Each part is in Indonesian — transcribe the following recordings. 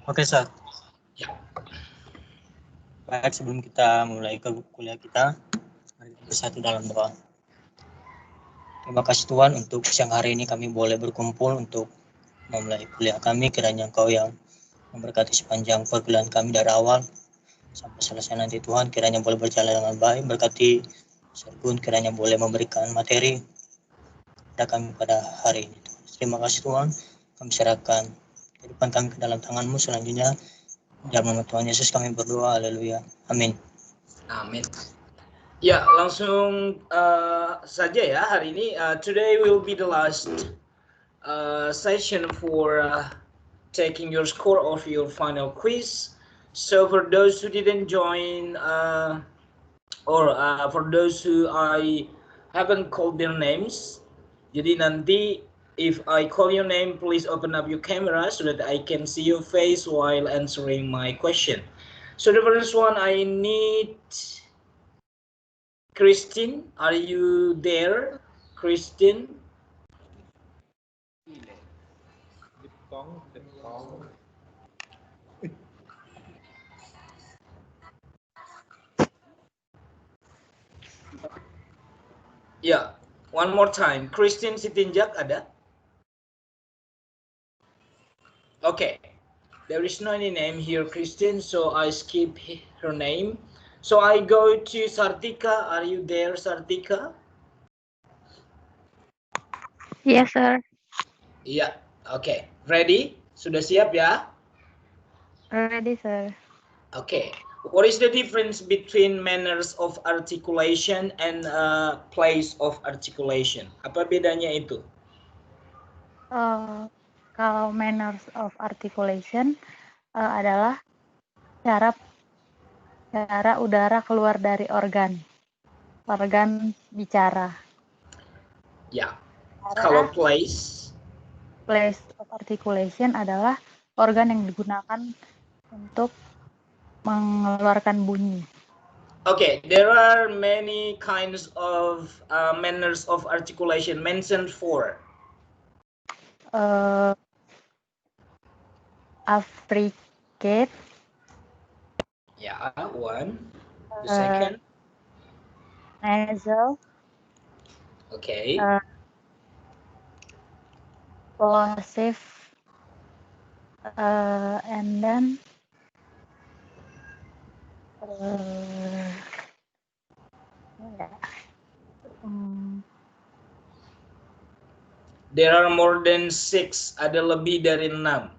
Oke, Sat. Ya. Baik, sebelum kita mulai ke kuliah kita, mari kita bersatu dalam doa. Terima kasih Tuhan untuk siang hari ini kami boleh berkumpul untuk memulai kuliah kami. Kiranya Engkau yang memberkati sepanjang perkuliahan kami dari awal sampai selesai nanti Tuhan. Kiranya boleh berjalan dengan baik. Berkati Sergun, kiranya boleh memberikan materi kepada kami pada hari ini. Terima kasih Tuhan. Kami serahkan kehidupan kami ke dalam tangan-Mu. Selanjutnya, dalam nama Tuhan Yesus kami berdoa. Haleluya. Amin. Amin. Ya, langsung saja ya hari ini. Today will be the last session for taking your score of your final quiz. So for those who didn't join or for those who I haven't called their names, jadi nanti if I call your name, please open up your camera so that I can see your face while answering my question. So the first one I need Christine. Are you there, Christine? Yeah, one more time. Christine Sitinjak ada? Okay, there is no any name here, Christine, so I skip her name. So I go to Sartika. Are you there, Sartika? Yes, sir. Yeah, okay. Ready? Sudah siap ya? Ready, sir. Okay. What is the difference between manners of articulation and place of articulation? Apa bedanya itu? Kalau manners of articulation adalah cara udara keluar dari organ bicara. Ya. Kalau place of articulation adalah organ yang digunakan untuk mengeluarkan bunyi. Okay, there are many kinds of manners of articulation. Mentioned four. Affricate. Yeah, one. The second. Nasal. Okay. Plosive. And then there are more than 6. Ada lebih dari 6.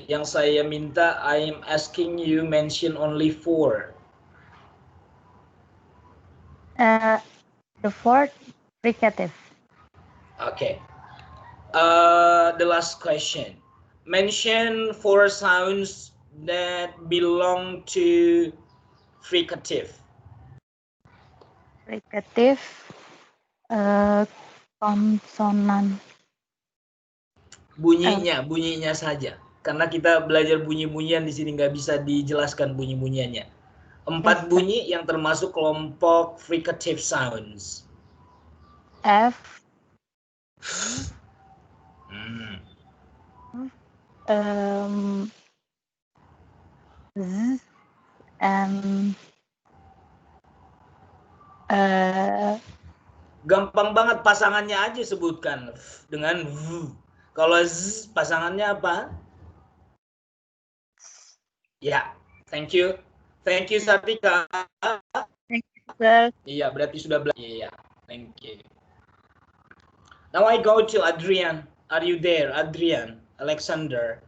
Yang saya minta, I'm asking you mention only 4. The fourth, fricative. Okay. The last question. Mention 4 sounds that belong to fricative. Fricative, konsonan. Bunyinya saja. Karena kita belajar bunyi-bunyian di sini nggak bisa dijelaskan bunyi-bunyiannya. 4 bunyi yang termasuk kelompok fricative sounds. F. Z. And gampang banget pasangannya aja sebutkan dengan V. Kalau Z pasangannya apa? Ya, thank you. Thank you Sartika. Thank you, sir. Iya, berarti sudah belajar. Iya, thank you. Now I go to Adrian. Are you there, Adrian? Alexander.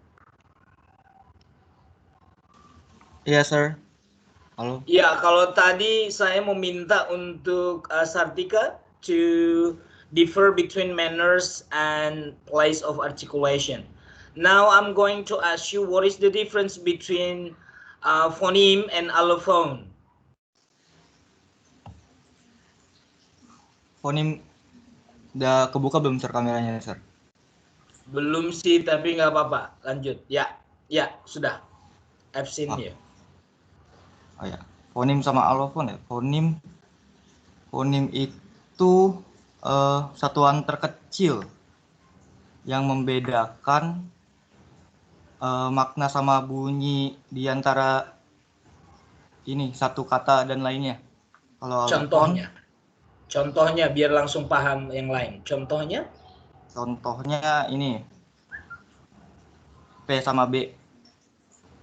Iya, sir. Halo. Ya, kalau tadi saya meminta untuk Sartika to differ between manners and place of articulation. Now I'm going to ask you what is the difference between phoneme and allophone? Phoneme udah kebuka belum sir kameranya, sir? Belum sih, tapi nggak apa-apa. Lanjut. Ya, sudah. I've seen you. Oh ya, fonim sama allophone ya. Fonim itu satuan terkecil yang membedakan makna sama bunyi di antara ini satu kata dan lainnya. Kalau allophone, Contohnya biar langsung paham yang lain. Contohnya ini P sama B.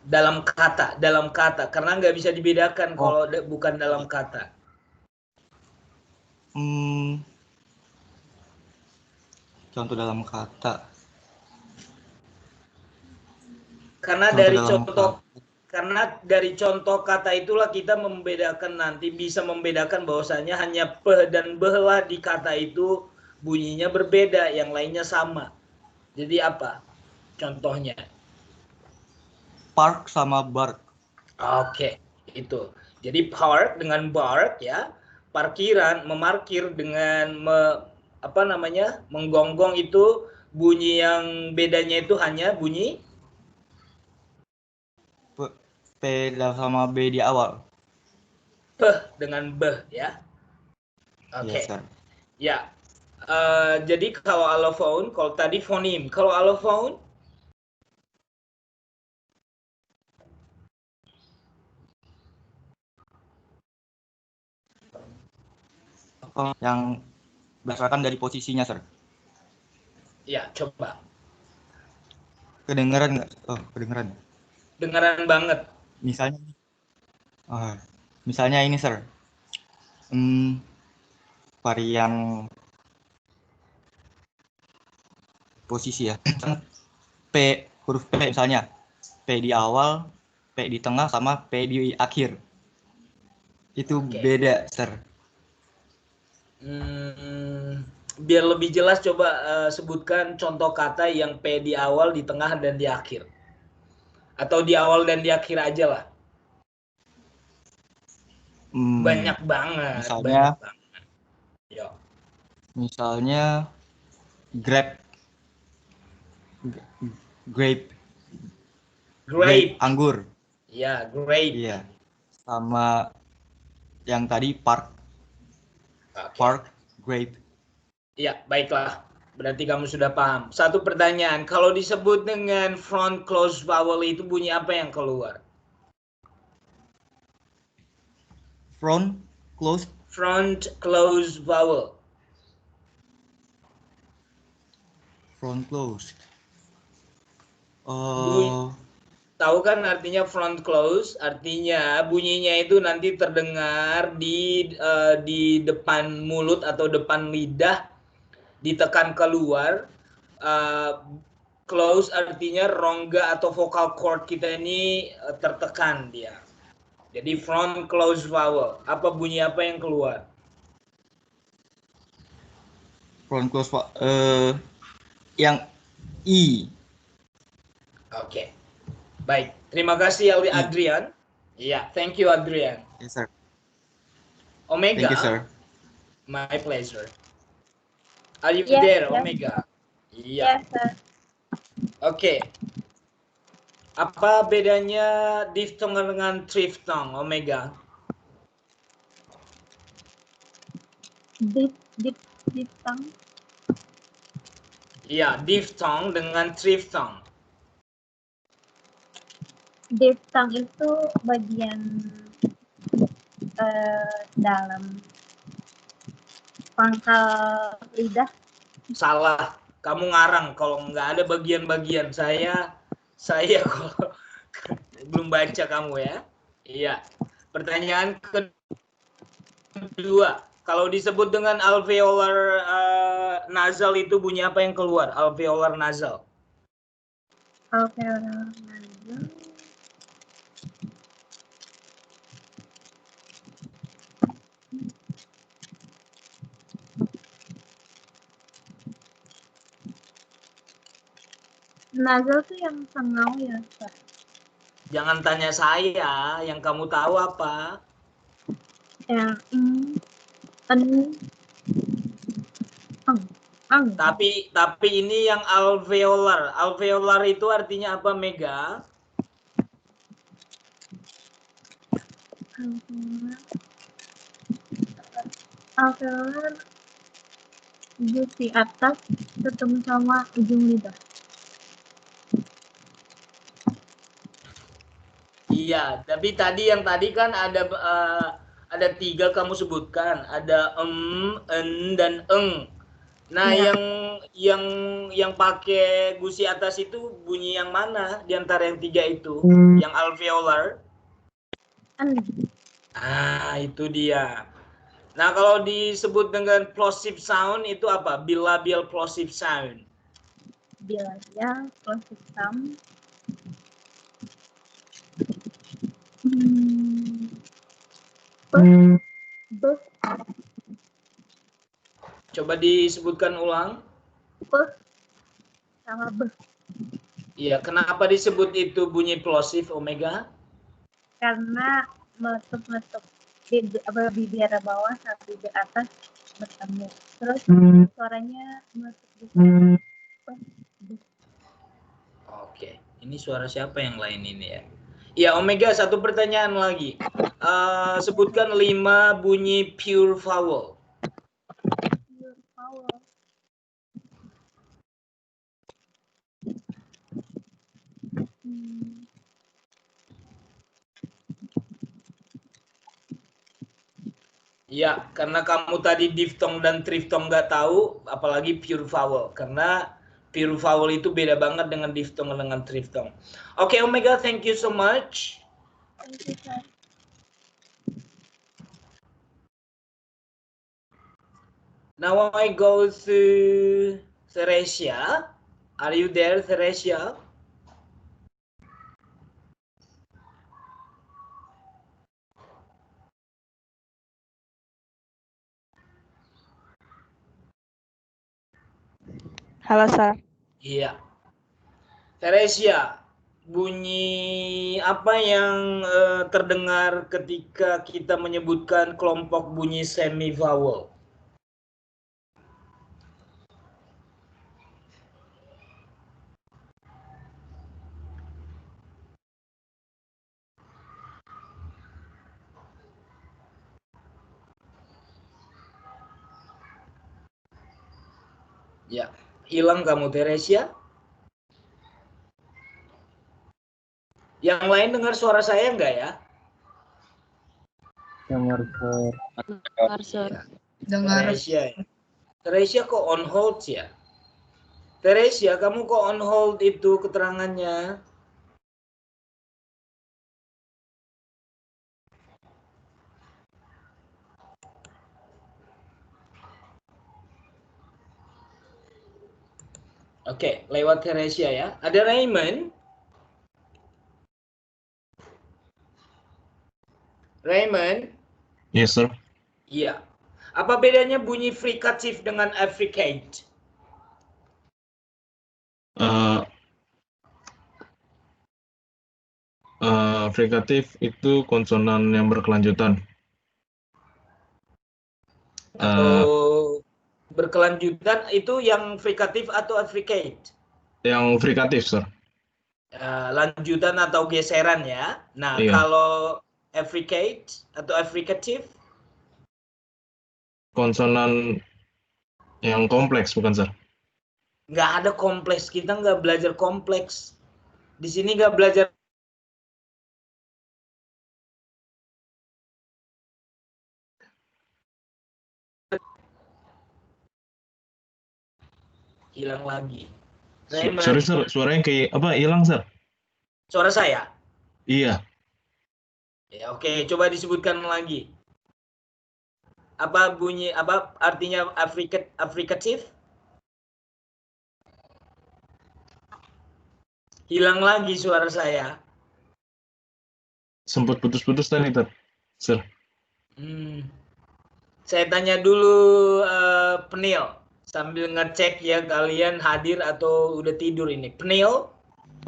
dalam kata karena nggak bisa dibedakan kalau bukan dalam kata. Contoh dalam kata. Karena dari contoh kata itulah kita bisa membedakan bahwasanya hanya p dan b lah di kata itu bunyinya berbeda, yang lainnya sama. Jadi apa contohnya? Park sama bark. Oke, itu. Jadi park dengan bark ya, parkiran, memarkir dengan menggonggong itu bunyi yang bedanya itu hanya bunyi P sama B di awal. p dengan b ya. Oke. Yes, sir. Ya. Jadi kalau allophone, kalau tadi fonim, kalau allophone yang berdasarkan dari posisinya, sir. ya, coba. Kedengeran nggak? Oh, kedengeran. Dengaran banget. Misalnya ini, sir. Varian posisi ya. P, huruf P misalnya. P di awal, P di tengah, sama P di akhir. Itu beda, sir. Biar lebih jelas coba sebutkan contoh kata yang P di awal, di tengah, dan di akhir. Atau di awal dan di akhir aja lah. Banyak banget. Misalnya grape, anggur. Ya, grape. Iya. Sama yang tadi park, grape. Ya, baiklah. Berarti kamu sudah paham. Satu pertanyaan, kalau disebut dengan front close vowel itu bunyi apa yang keluar? Front close vowel. Front close. Tahu kan artinya front close? Artinya bunyinya itu nanti terdengar di depan mulut atau depan lidah, ditekan keluar. Close artinya rongga atau vocal cord kita ini tertekan dia. Jadi front close vowel. Bunyi apa yang keluar? Front close yang I. Oke. Baik. Terima kasih Adrian. Iya, thank you Adrian. Yes, sir. Omega. Thank you, sir. My pleasure. Are you there, Omega? Iya. Yes, sir. Oke. Apa bedanya diphthong dengan triphthong, Omega? Diphthong. Iya, diphthong dengan triphthong. Diphthong itu bagian dalam pangkal lidah. Salah, kamu ngarang kalau nggak ada bagian-bagian. Saya kalau belum baca kamu ya. Iya. Pertanyaan kedua, kalau disebut dengan alveolar nasal itu bunyi apa yang keluar? Alveolar nasal. Alveolar nasal. Nasal tuh yang sengau ya, Pak? Jangan tanya saya, yang kamu tahu apa? Tapi ini yang alveolar. Alveolar itu artinya apa, Mega? Alveolar di atas ketemu sama ujung lidah. Iya, tapi tadi kan ada 3 kamu sebutkan, ada en, dan eng. Nah, Iya. yang pakai gusi atas itu bunyi yang mana di antara yang 3 itu? Yang alveolar? En. Itu dia. Nah, kalau disebut dengan plosive sound itu apa? Bilabial plosive sound. Bilabial plosive sound. B. Coba disebutkan ulang. B sama B. Iya, kenapa disebut itu bunyi plosive, Omega? Karena meletup-meletup bibir bawah sama bibir atas bertemu. Terus suaranya meletup gitu. Oke, ini suara siapa yang lain ini ya? Ya, Omega, satu pertanyaan lagi. Sebutkan 5 bunyi pure vowel. Pure vowel. Ya, karena kamu tadi diphthong dan triphthong nggak tahu, apalagi pure vowel. Karena pure vowel itu beda banget dengan diphthong dengan triphthong. Oke, Omega, thank you so much. Thank you, sir. Now I go to Theresia. Are you there, Theresia? Halo, Sir. Iya. Theresia, bunyi apa yang terdengar ketika kita menyebutkan kelompok bunyi semi vowel? Ya, hilang kamu, Theresia. Yang lain dengar suara saya enggak ya? Dengar, Sir. Dengar, Sir. Iya. Dengar. Theresia ya. Theresia kok on hold ya? Theresia, kamu kok on hold itu keterangannya? Oke, lewat Theresia ya. Ada Raymond? Raymond? Yes, sir. Iya. Apa bedanya bunyi frikatif dengan affricate? Frikatif itu konsonan yang berkelanjutan. Atau berkelanjutan itu yang frikatif atau affricate? Yang frikatif, sir. Lanjutan atau geseran ya. Nah, Iya. kalau affricate atau affricative? Konsonan yang kompleks, bukan, sir? Nggak ada kompleks, kita nggak belajar kompleks. Di sini nggak belajar. Hilang lagi. Raymond, Sorry, sir. Suaranya kayak apa? Hilang, sir? suara saya? Iya. Ya, oke, coba disebutkan lagi. Apa bunyi, apa artinya affricative? Hilang lagi suara saya. Sempat putus-putus tadi, sir. Saya tanya dulu Penil, sambil ngecek ya kalian hadir atau udah tidur ini. Penil,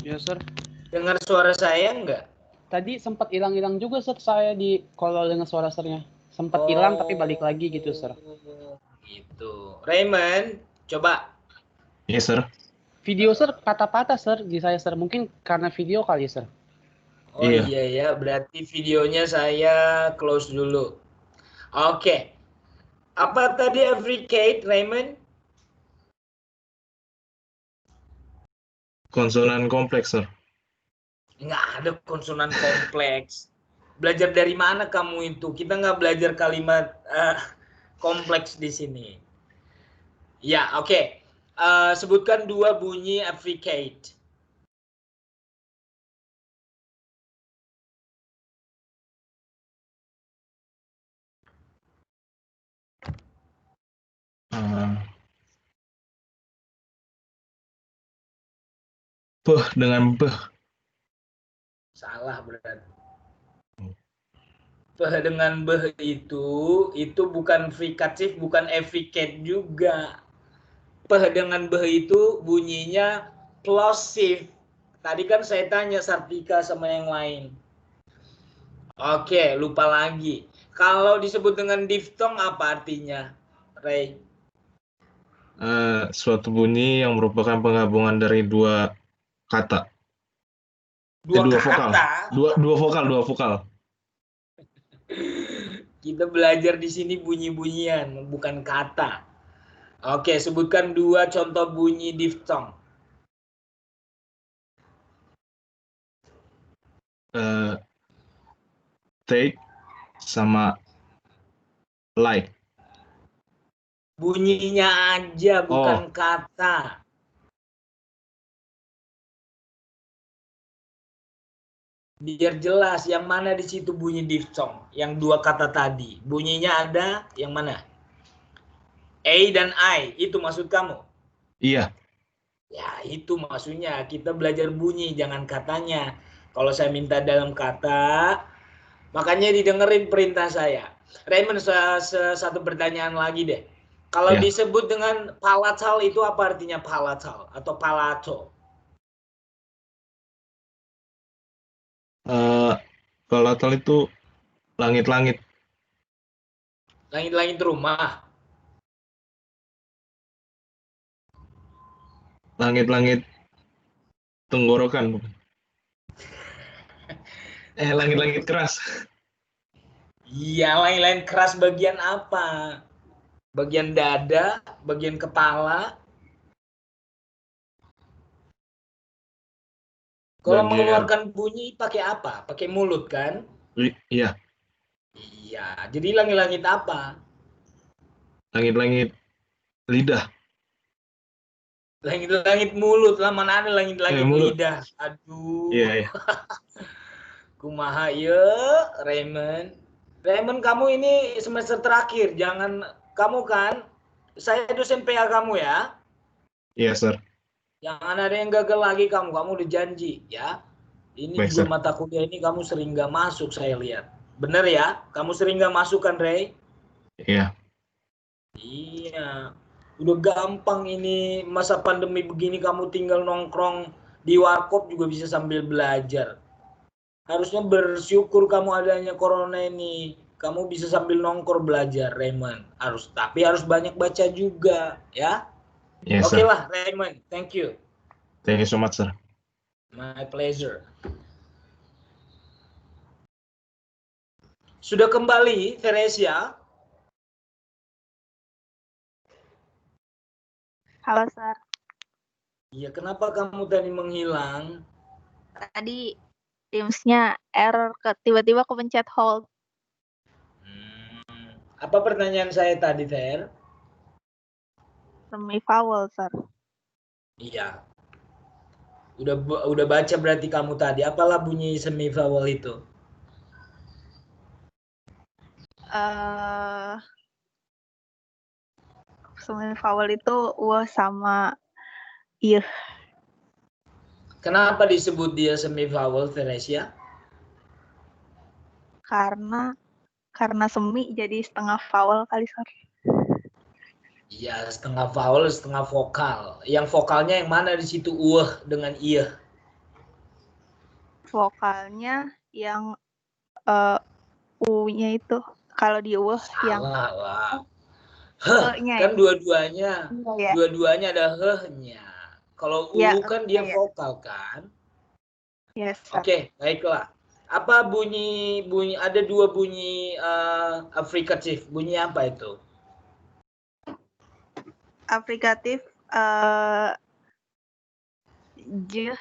Ya, Sir. dengar suara saya enggak? Tadi sempat hilang-hilang juga, Sir, saya di kalau dengan suara Sirnya. Sempat hilang tapi balik lagi gitu, Sir. Gitu. Raymond, coba. Yes, sir. Video, Sir, patah-patah, Sir, di saya, Sir. Mungkin karena video kali, Sir. Oh Iya. iya ya, berarti videonya saya close dulu. Oke. Apa tadi affricate, Raymond? Konsonan kompleks, sir. Nggak ada konsonan kompleks. Belajar dari mana kamu itu? Kita nggak belajar kalimat kompleks di sini. Ya, oke. Sebutkan 2 bunyi affricate. Beh dengan beh. Salah berarti. Beh dengan beh itu bukan frikatif, bukan affricate juga. Beh dengan beh itu bunyinya plosive. Tadi kan saya tanya Sartika sama yang lain. Oke, lupa lagi. Kalau disebut dengan diftong apa artinya, Ray? Suatu bunyi yang merupakan penggabungan dari 2 kata. Dua 2 vokal. kata. 2 vokal. Kita belajar di sini bunyi-bunyian, bukan kata. Oke, sebutkan 2 contoh bunyi diftong. Take sama like. Bunyinya aja, bukan kata. Biar jelas, yang mana di situ bunyi diftong? Yang 2 kata tadi. Bunyinya ada yang mana? A dan I, itu maksud kamu? Iya. Ya, itu maksudnya. Kita belajar bunyi, jangan katanya. Kalau saya minta dalam kata, makanya didengerin perintah saya. Raymond, satu pertanyaan lagi deh. Kalau Ya. disebut dengan palatal itu apa artinya palatal atau palato? Palatal itu langit-langit. Langit-langit rumah. Langit-langit tenggorokan. Langit-langit keras. Iya, langit-langit keras bagian apa? Bagian dada, bagian kepala. Kalau Bagian. mengeluarkan bunyi pakai apa? Pakai mulut kan? Iya. Iya, jadi langit-langit apa? Langit-langit lidah. Langit-langit mulut lah, mana ada langit-langit Mulut. lidah. Aduh. Iya. Kumaha ya, Raymond. Raymond, kamu ini semester terakhir, jangan kamu kan, saya dosen PA kamu ya. Iya, sir. Jangan ada yang gagal lagi kamu udah janji ya. Ini Baik, juga sir. mata kuliah ini kamu sering gak masuk saya lihat. Bener ya? Kamu sering gak masuk kan, Ray? Iya. Iya. Udah gampang ini masa pandemi begini kamu tinggal nongkrong di warkop juga bisa sambil belajar. Harusnya bersyukur kamu adanya corona ini. Kamu bisa sambil nongkrong belajar, Raymond. Tapi harus banyak baca juga, ya. Yes, Oke sir. lah, Raymond. Thank you. Thank you so much, sir. My pleasure. Sudah kembali, Teresia? Halo, Sir. Iya, kenapa kamu tadi menghilang? Tadi Teams-nya error, tiba-tiba kepencet hold. Apa pertanyaan saya tadi, Ter? Semi-vowel, Sir. Iya. Udah baca berarti kamu tadi. Apalah bunyi semi-vowel itu? Semi-vowel itu sama iya. Kenapa disebut dia semi-vowel, Teresia? Karena semi jadi setengah vowel kali, Sir. Iya, setengah vowel, setengah vokal. Yang vokalnya yang mana di situ? Dengan iya. Vokalnya yang U-nya itu. Kalau di yang salah lah. Kan ya? dua-duanya. Ya. Dua-duanya ada nya. Kalau Ya, kan dia ya. vokal kan? Yes, Oke, baiklah. Apa bunyi ada 2 bunyi afrikatif. Bunyi apa itu? Aplikatif j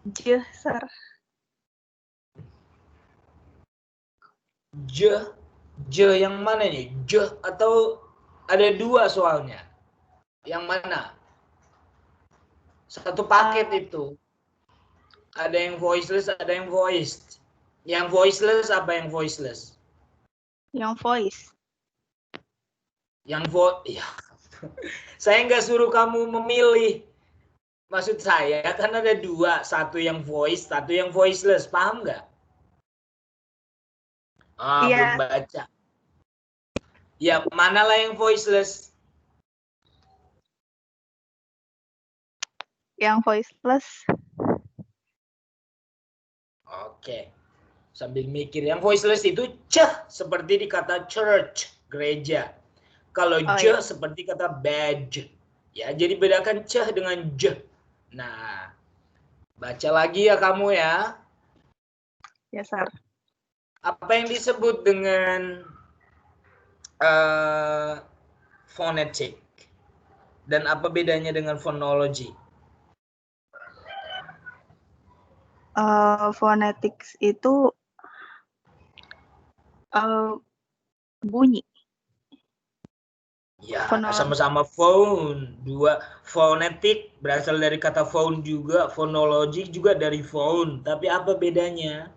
J, Sir. J yang mana nih? J atau ada dua soalnya? Yang mana? Satu paket itu. Ada yang voiceless, ada yang voiced. Yang voiceless apa yang voiceless? Yang voice. Yang ya. Saya nggak suruh kamu memilih. Maksud saya kan ada dua, satu yang voice, satu yang voiceless. Paham nggak? Iya. Belum baca. Ya, manalah yang voiceless? Yang voiceless. Oke. Sambil mikir, yang voiceless itu c seperti di kata church, gereja. Kalau j seperti kata badge. Ya, jadi bedakan c dengan j. Nah, baca lagi ya kamu ya. Ya, Sir. Apa yang disebut dengan phonetic? Dan apa bedanya dengan phonology? Phonetics itu bunyi. Ya, sama-sama phone. Dua, phonetic berasal dari kata phone juga, phonology juga dari phone. Tapi apa bedanya?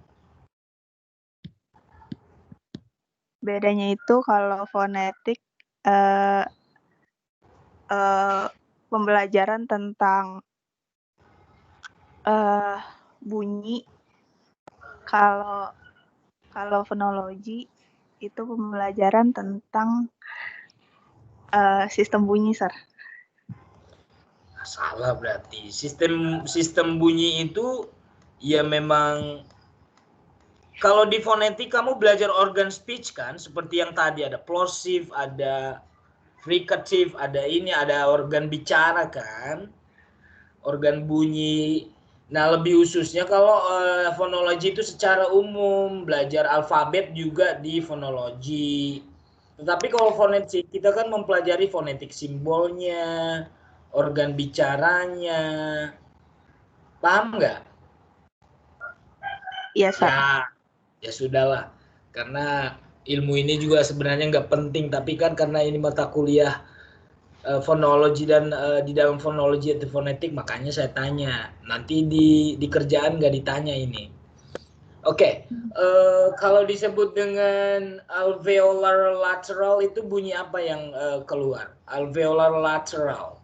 Bedanya itu kalau fonetik pembelajaran tentang bunyi. Kalau fonologi itu pembelajaran tentang sistem bunyi, Sir. Salah berarti. Sistem bunyi itu ya memang kalau di fonetik kamu belajar organ speech kan, seperti yang tadi ada plosive, ada fricative, ada ini, ada organ bicara kan, organ bunyi. Nah, lebih khususnya kalau fonologi itu secara umum, belajar alfabet juga di fonologi. Tetapi kalau fonetik, kita kan mempelajari fonetik simbolnya, organ bicaranya. Paham nggak? Iya, Sir. Ya sudahlah. Karena ilmu ini juga sebenarnya nggak penting, tapi kan karena ini mata kuliah fonologi dan di dalam fonologi atau fonetik, makanya saya tanya. Nanti di kerjaan nggak ditanya ini. Oke, kalau disebut dengan alveolar lateral itu bunyi apa yang keluar? Alveolar lateral.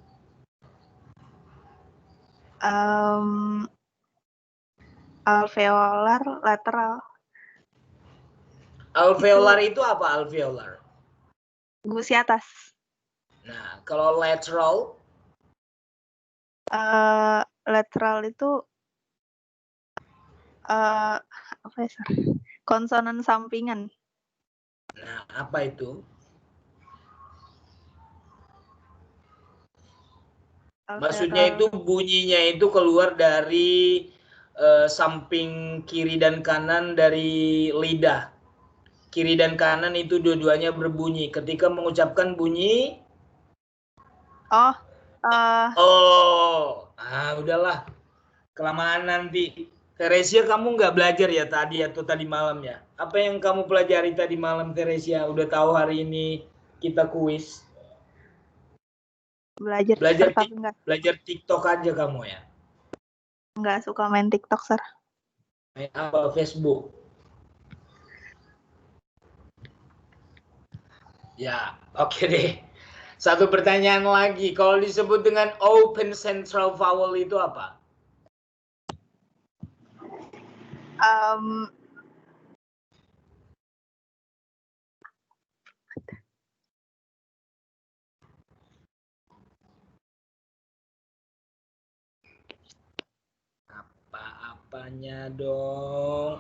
Alveolar lateral. Alveolar itu apa alveolar? Gusi atas. Nah, kalau lateral? Lateral itu apa ya, Sir? Konsonan sampingan. Nah, apa itu? Maksudnya itu bunyinya itu keluar dari samping kiri dan kanan dari lidah. Kiri dan kanan itu dua-duanya berbunyi. Ketika mengucapkan bunyi. Udahlah. Kelamaan nanti. Teresia, kamu nggak belajar ya tadi atau tadi malam ya? Apa yang kamu pelajari tadi malam, Teresia? Udah tahu hari ini kita kuis. Belajar TikTok aja kamu ya? Nggak suka main TikTok, Sir. Main apa? Facebook? Ya, oke deh. Satu pertanyaan lagi. Kalau disebut dengan open central vowel itu apa? Apanya dong?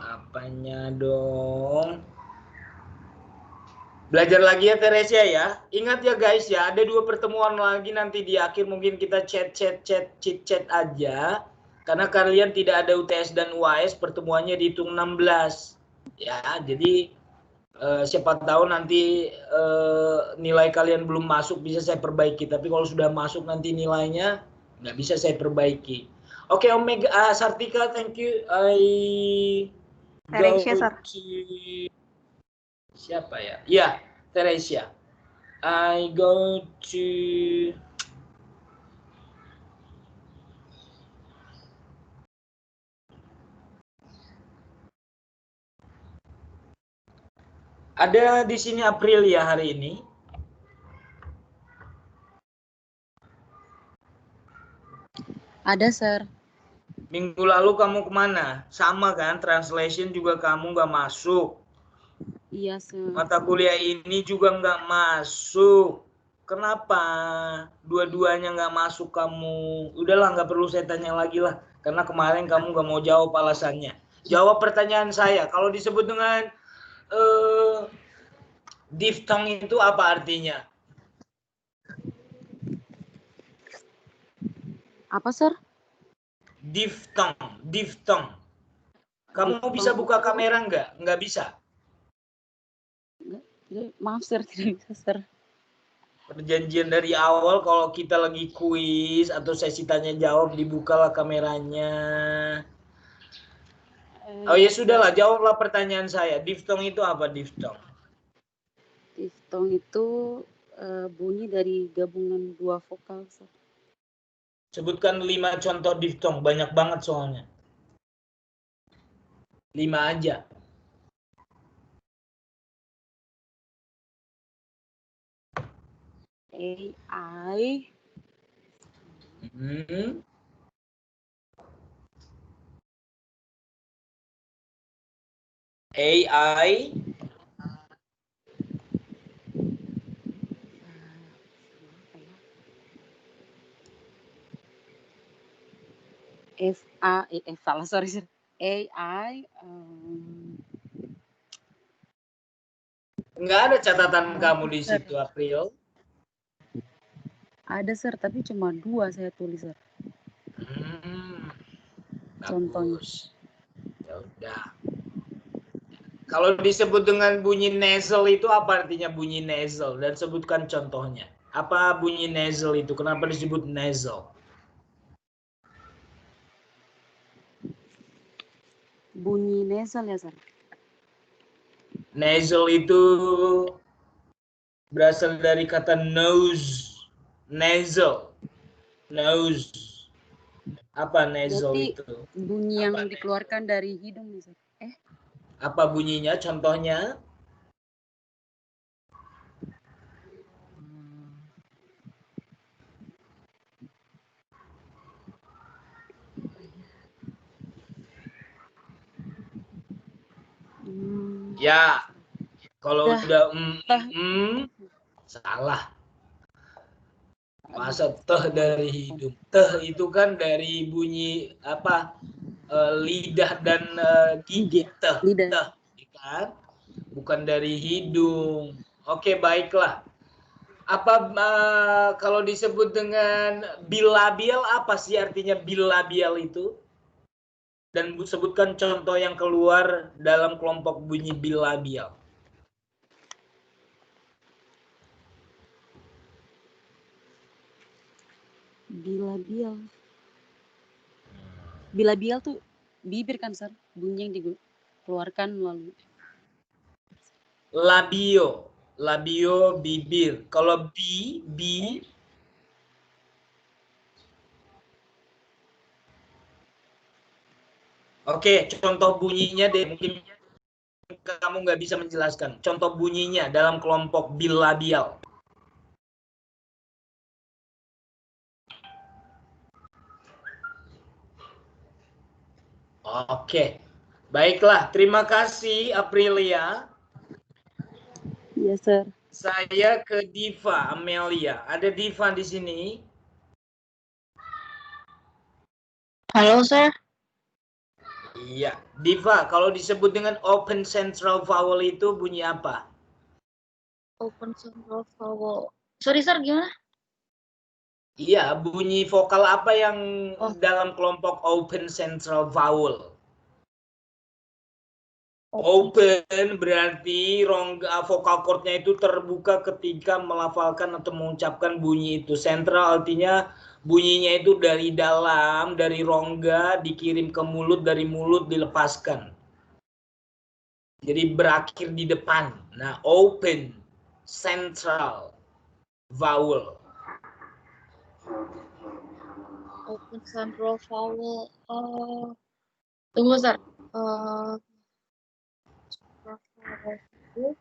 Belajar lagi ya Teresia ya. Ingat ya guys ya, ada 2 pertemuan lagi nanti di akhir, mungkin kita chat aja. Karena kalian tidak ada UTS dan UAS, pertemuannya dihitung 16. Ya, jadi siapa tahu nanti nilai kalian belum masuk bisa saya perbaiki. Tapi kalau sudah masuk nanti nilainya nggak bisa saya perbaiki. Oke, Omega, Sartika, thank you. Teresia, Sir. Siapa ya? Ya, Teresia. I go to ada di sini Aprilia hari ini. Ada, Sir. Minggu lalu kamu kemana? Sama kan, translation juga kamu nggak masuk. Iya, Sir. Mata kuliah ini juga nggak masuk. Kenapa? Dua-duanya nggak masuk kamu. Udahlah, nggak perlu saya tanya lagi lah. Karena kemarin kamu nggak mau jawab alasannya. Jawab pertanyaan saya. Kalau disebut dengan diphthong itu apa artinya? Apa, Sir? Diphthong. Kamu Diphthong bisa buka itu- kamera nggak? Nggak bisa. Maaf, Sir, tidak bisa, Sir. Perjanjian dari awal kalau kita lagi kuis atau sesi tanya jawab dibukalah kameranya. Oh ya sudahlah, jawablah pertanyaan saya. Diphthong itu apa diphthong? Diphthong itu bunyi dari gabungan dua vokal, Sir. Sebutkan 5 contoh diphthong, banyak banget soalnya. 5 aja. AI, AI, salah, sorry, Sir. AI, nggak ada catatan kamu di situ, April. ada, Sir, tapi cuma 2 saya tulis, Sir. Contohnya. Bagus. Ya udah. Kalau disebut dengan bunyi nasal itu apa artinya bunyi nasal? Dan sebutkan contohnya. Apa bunyi nasal itu? Kenapa disebut nasal? Bunyi nasal ya, Sir. Nasal itu berasal dari kata nose. Nasal. Nose. Apa nasal Berarti itu? bunyi yang dikeluarkan dari hidung, Sir. Apa bunyinya? Contohnya? Ya, kalau udah salah. Masa teh dari hidung? Teh itu kan dari bunyi apa? Lidah dan gigi. Teh, Lidah. kan? Bukan dari hidung. Oke, baiklah. Apa kalau disebut dengan bilabial, apa sih artinya bilabial itu? Dan sebutkan contoh yang keluar dalam kelompok bunyi bilabial. Bilabial tuh bibir kan, Sir? Bunyi yang dikeluarkan melalui Labio bibir. Kalau B Oke, contoh bunyinya deh, mungkin kamu nggak bisa menjelaskan. Contoh bunyinya dalam kelompok bilabial. Oke, baiklah. Terima kasih, Aprilia. Iya, Sir. Saya ke Diva, Amelia. Ada Diva di sini. Halo, Sir. Iya, Diva, kalau disebut dengan open central vowel itu bunyi apa? Open central vowel. Sorry, Sir, gimana? Iya, bunyi vokal apa yang dalam kelompok open central vowel? Open berarti rongga vokal chordnya itu terbuka ketika melafalkan atau mengucapkan bunyi itu. Central artinya Bunyinya itu dari dalam, dari rongga, dikirim ke mulut, dari mulut dilepaskan. Jadi berakhir di depan. Nah, open, central, vowel. Open central vowel. Tunggu, Sir. Central vowel itu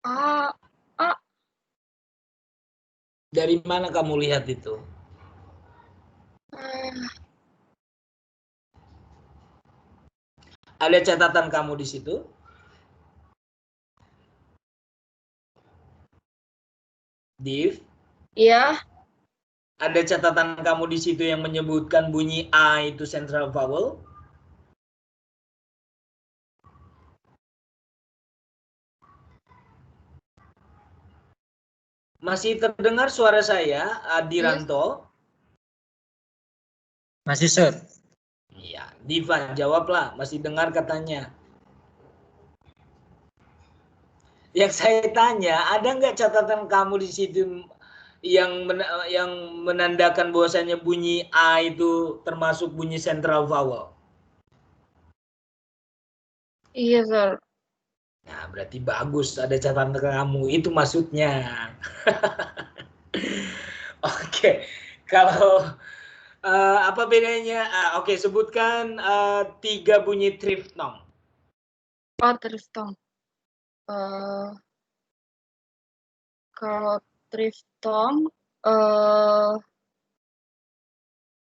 A. Dari mana kamu lihat itu? Ada catatan kamu di situ? Div? Iya. Ada catatan kamu di situ yang menyebutkan bunyi A itu central vowel? Masih terdengar suara saya, Adiranto? Masih, Sir. Iya, Diva jawablah, masih dengar katanya. Yang saya tanya, ada nggak catatan kamu di situ yang menandakan bahwasanya bunyi A itu termasuk bunyi central vowel? Iya, Sir. Nah, berarti bagus ada catatan kamu, itu maksudnya. Oke, kalau apa bedanya? Oke, sebutkan 3 bunyi triphthong. Oh, triphthong.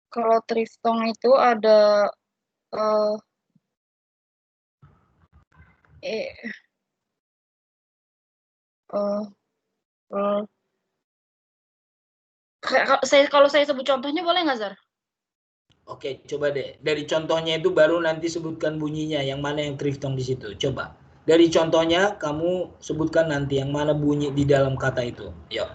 Kalau triphthong itu ada kalau saya sebut contohnya boleh nggak, Zar? Oke, coba deh. Dari contohnya itu baru nanti sebutkan bunyinya, yang mana yang triphthong di situ. Coba. Dari contohnya kamu sebutkan nanti yang mana bunyi di dalam kata itu. Yuk.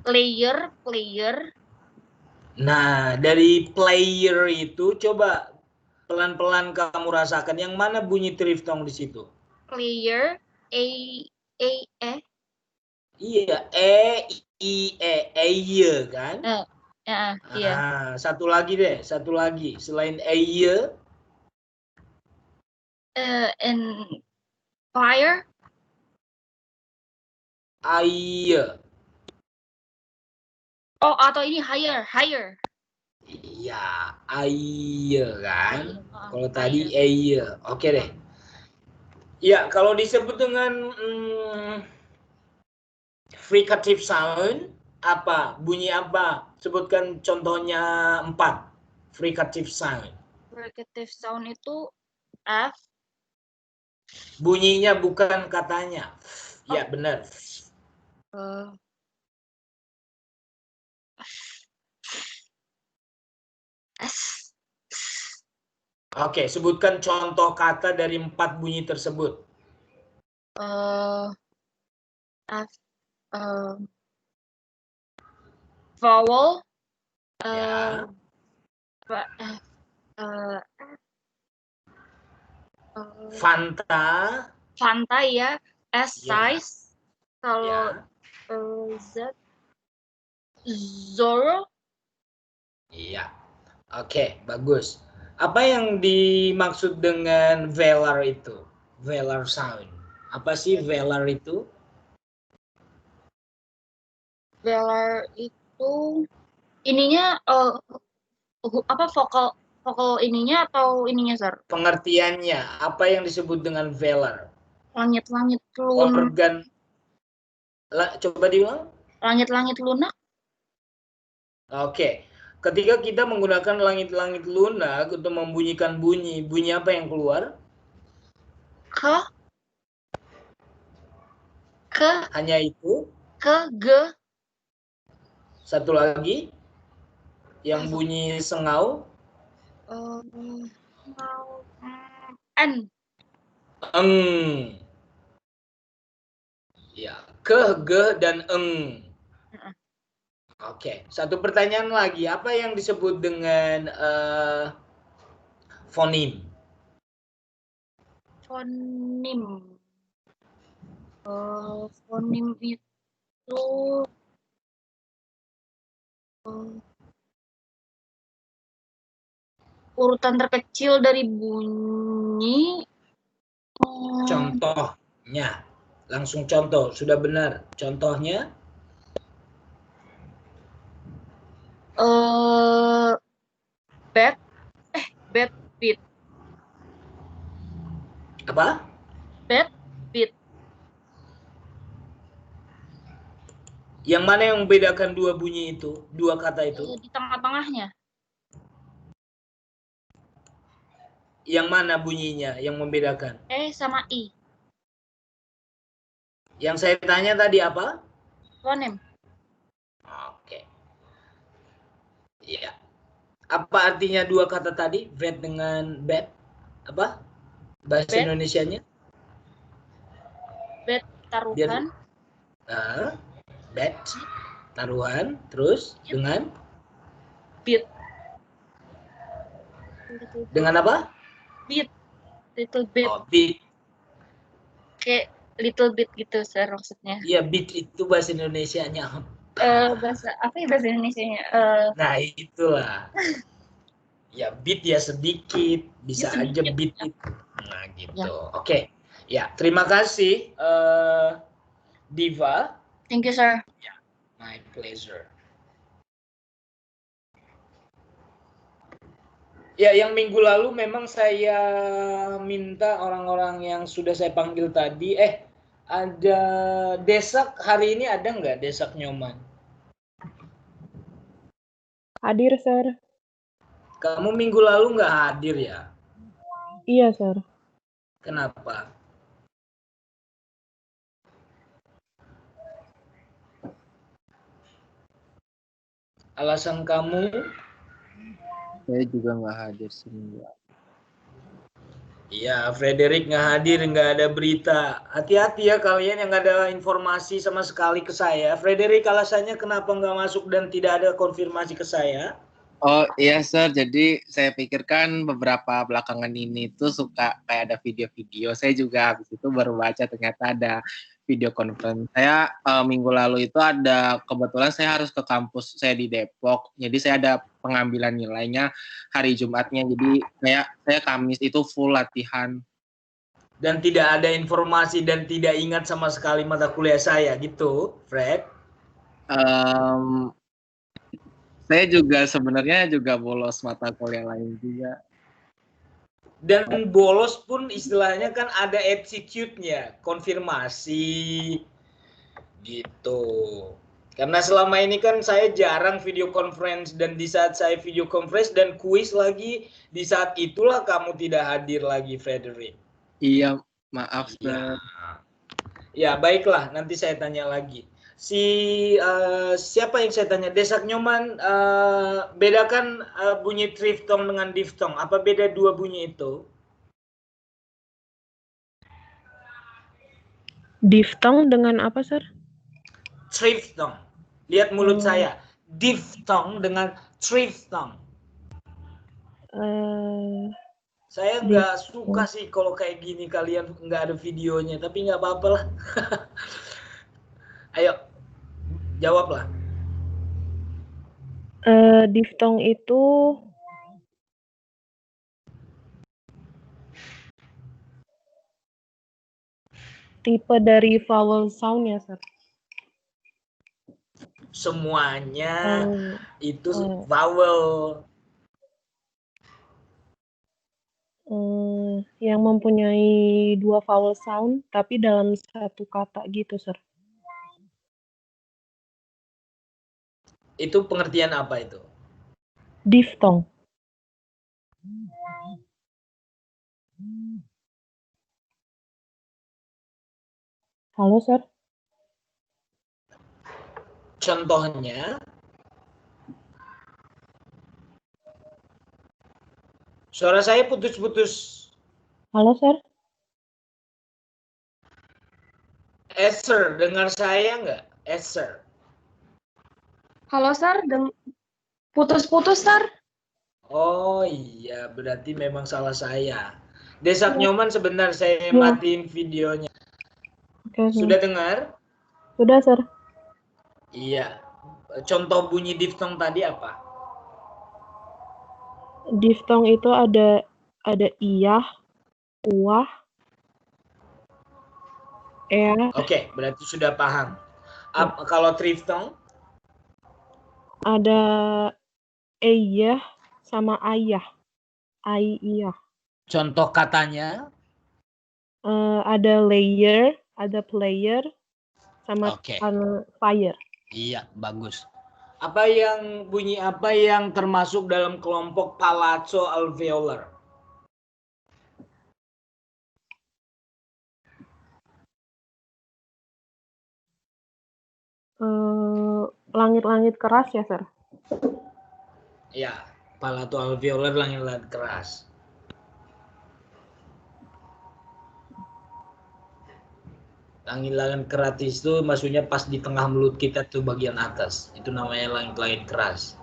Layer. Nah, dari player itu coba pelan-pelan kamu rasakan yang mana bunyi triphthong di situ. Player. Iya, iya kan? Iya. Satu lagi deh, satu lagi. Selain iya. And fire. Iya. Oh, atau ini higher. Iya, iya kan? Kalau Higher. tadi iya. Oke deh. Ya, kalau disebut dengan fricative sound, apa? Bunyi apa? Sebutkan contohnya 4. Fricative sound. Fricative sound itu F. Bunyinya bukan katanya. Ya, benar. S. Oke, sebutkan contoh kata dari 4 bunyi tersebut. F. Vowel. Ya. Fanta ya. S size. Kalau Z. Zoro. Iya. Oke, bagus. Apa yang dimaksud dengan velar itu? Velar sound. Apa sih velar itu? Velar itu ininya apa vokal ininya atau ininya, Sar? Pengertiannya, apa yang disebut dengan velar? Langit-langit lunak. Organ. Coba diulang. Langit-langit lunak. Oke. Ketika kita menggunakan langit-langit lunak untuk membunyikan bunyi apa yang keluar? Hanya itu? G. Satu lagi yang bunyi sengau? N. Ya, ke, ge, dan eng. Oke, satu pertanyaan lagi. Apa yang disebut dengan fonim? fonim. Fonim itu urutan terkecil dari bunyi. Contohnya, langsung contoh, sudah benar. Contohnya, Bad beat. apa? Bad beat. Yang mana yang membedakan dua bunyi itu, dua kata itu? Di tengah-tengahnya. Yang mana bunyinya yang membedakan? Sama I. Yang saya tanya tadi apa? Fonem. Oke. Iya. Apa artinya dua kata tadi? Vet dengan bad? Apa? Bahasa Bad. Indonesianya? Bad taruhan. Bad taruhan. Terus dengan? Beat. Dengan apa? Beat. Little bit. Oh, beat. Kayak little bit gitu sir maksudnya. Iya, beat itu bahasa Indonesianya. Bahasa apa ya bahasa Indonesianya? Nah, itulah. Ya, beat ya sedikit, bisa Ya, aja sedikit, beat ya. itu. Nah, gitu. Ya. Oke. Ya, terima kasih Diva. Thank you sir. My pleasure. Ya, yang minggu lalu memang saya minta orang-orang yang sudah saya panggil tadi, ada Desak hari ini ada nggak Desak Nyoman? Hadir, Sir. Kamu minggu lalu nggak hadir ya? Iya, Sir. Kenapa? Alasan kamu? Saya juga nggak hadir seminggu. Iya, Frederick nggak hadir, nggak ada berita. Hati-hati ya kalian yang nggak ada informasi sama sekali ke saya. Frederick alasannya kenapa nggak masuk dan tidak ada konfirmasi ke saya? Oh iya Sir, jadi saya pikirkan beberapa belakangan ini tuh suka kayak ada video-video. Saya juga habis itu baru baca ternyata ada video conference. Saya minggu lalu itu ada, kebetulan saya harus ke kampus saya di Depok. Jadi saya ada pengambilan nilainya hari Jumatnya. Jadi saya Kamis itu full latihan. Dan tidak ada informasi dan tidak ingat sama sekali mata kuliah saya gitu, Fred? Saya juga sebenarnya juga bolos mata kuliah lain juga. Dan bolos pun istilahnya kan ada attitude-nya, konfirmasi gitu. Karena selama ini kan saya jarang video conference dan di saat saya video conference dan kuis lagi, di saat itulah kamu tidak hadir lagi, Frederick. Iya, maaf. Sir. Ya, baiklah, nanti saya tanya lagi. Siapa yang saya tanya? Desak Nyoman, bedakan bunyi triftong dengan diftong. Apa beda dua bunyi itu? Diftong dengan apa, Sir? Triftong. Lihat mulut saya. Diftong dengan triftong. Saya nggak suka sih kalau kayak gini kalian nggak ada videonya, tapi nggak apa-apa lah. Ayo, jawablah. Diftong itu tipe dari vowel sound ya, Sir? Semuanya itu vowel. Yang mempunyai dua vowel sound tapi dalam satu kata gitu, Sir. Itu pengertian apa itu? Diftong. Halo, Sir. Contohnya, suara saya putus-putus. Halo, Sir. Sir, dengar saya nggak? Sir. Halo sir, putus-putus sir. Oh iya, berarti memang salah saya. Desak Nyoman sebentar saya matiin videonya. Oke. Sudah dengar? Sudah, Sir. Iya. Contoh bunyi diftong tadi apa? Diftong itu ada iyah, uah, Oke, berarti sudah paham. Kalau triftong? ada eyah sama ayah. Ayah. Contoh katanya? Ada layer, ada player, sama Oke. fire. Iya, bagus. Bunyi apa yang termasuk dalam kelompok palazzo alveolar? Langit-langit keras ya, Sir? Ya, palazzo alveolar langit-langit keras. Langit-langit keras itu maksudnya pas di tengah mulut kita tuh bagian atas. Itu namanya langit-langit keras.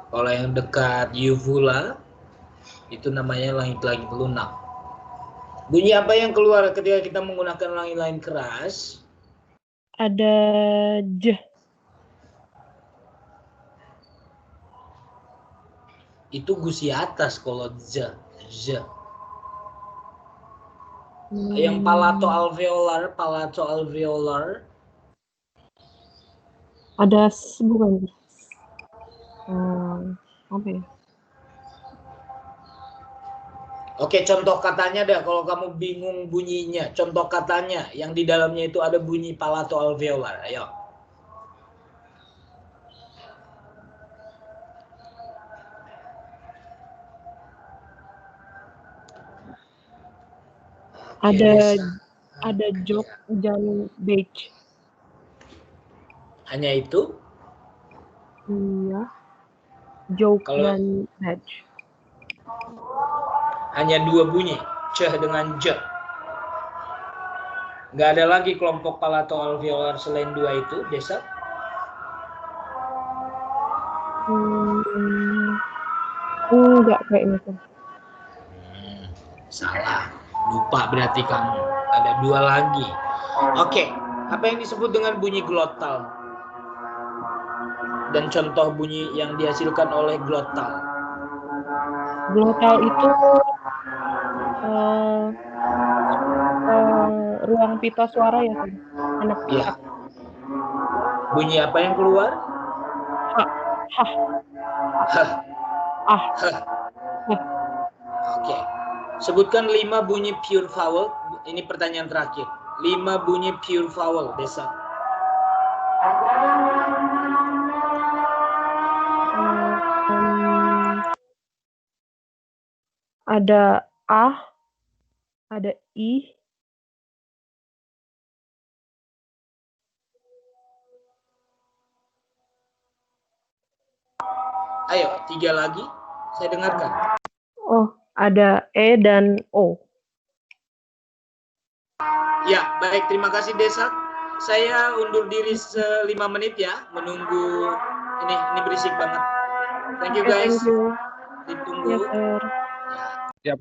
Kalau yang dekat uvula itu namanya langit-langit lunak. Bunyi apa yang keluar ketika kita menggunakan langit-langit keras? Ada j. Itu gusi atas kalau z. Yang palato alveolar. Ada bukan? Apa ya? Oke, contoh katanya dah kalau kamu bingung bunyinya. Contoh katanya yang di dalamnya itu ada bunyi palato alveolar. Ayo. Ada jok dan beige. Hanya itu? Iya. Joke dan beige. Hanya dua bunyi, c dengan j. Nggak ada lagi kelompok palato alveolar selain dua itu, Desa? Enggak kayaknya, Sir. Salah. Lupa berarti kamu. Ada dua lagi. Oke. Apa yang disebut dengan bunyi glottal? Dan contoh bunyi yang dihasilkan oleh glottal. Glottal itu ruang pita suara ya, Sir? Anak Iya. Bunyi apa yang keluar? Oke. Sebutkan 5 bunyi pure vowel. Ini pertanyaan terakhir. 5 bunyi pure vowel, Desa. Ada ada i, Ayo, 3 lagi. Saya dengarkan. ada e dan o. Ya, baik. Terima kasih, Desa. Saya undur diri 5 menit ya, menunggu. Ini berisik banget. Thank you, guys. Thank you. Ditunggu. Yes, Sir. Siap.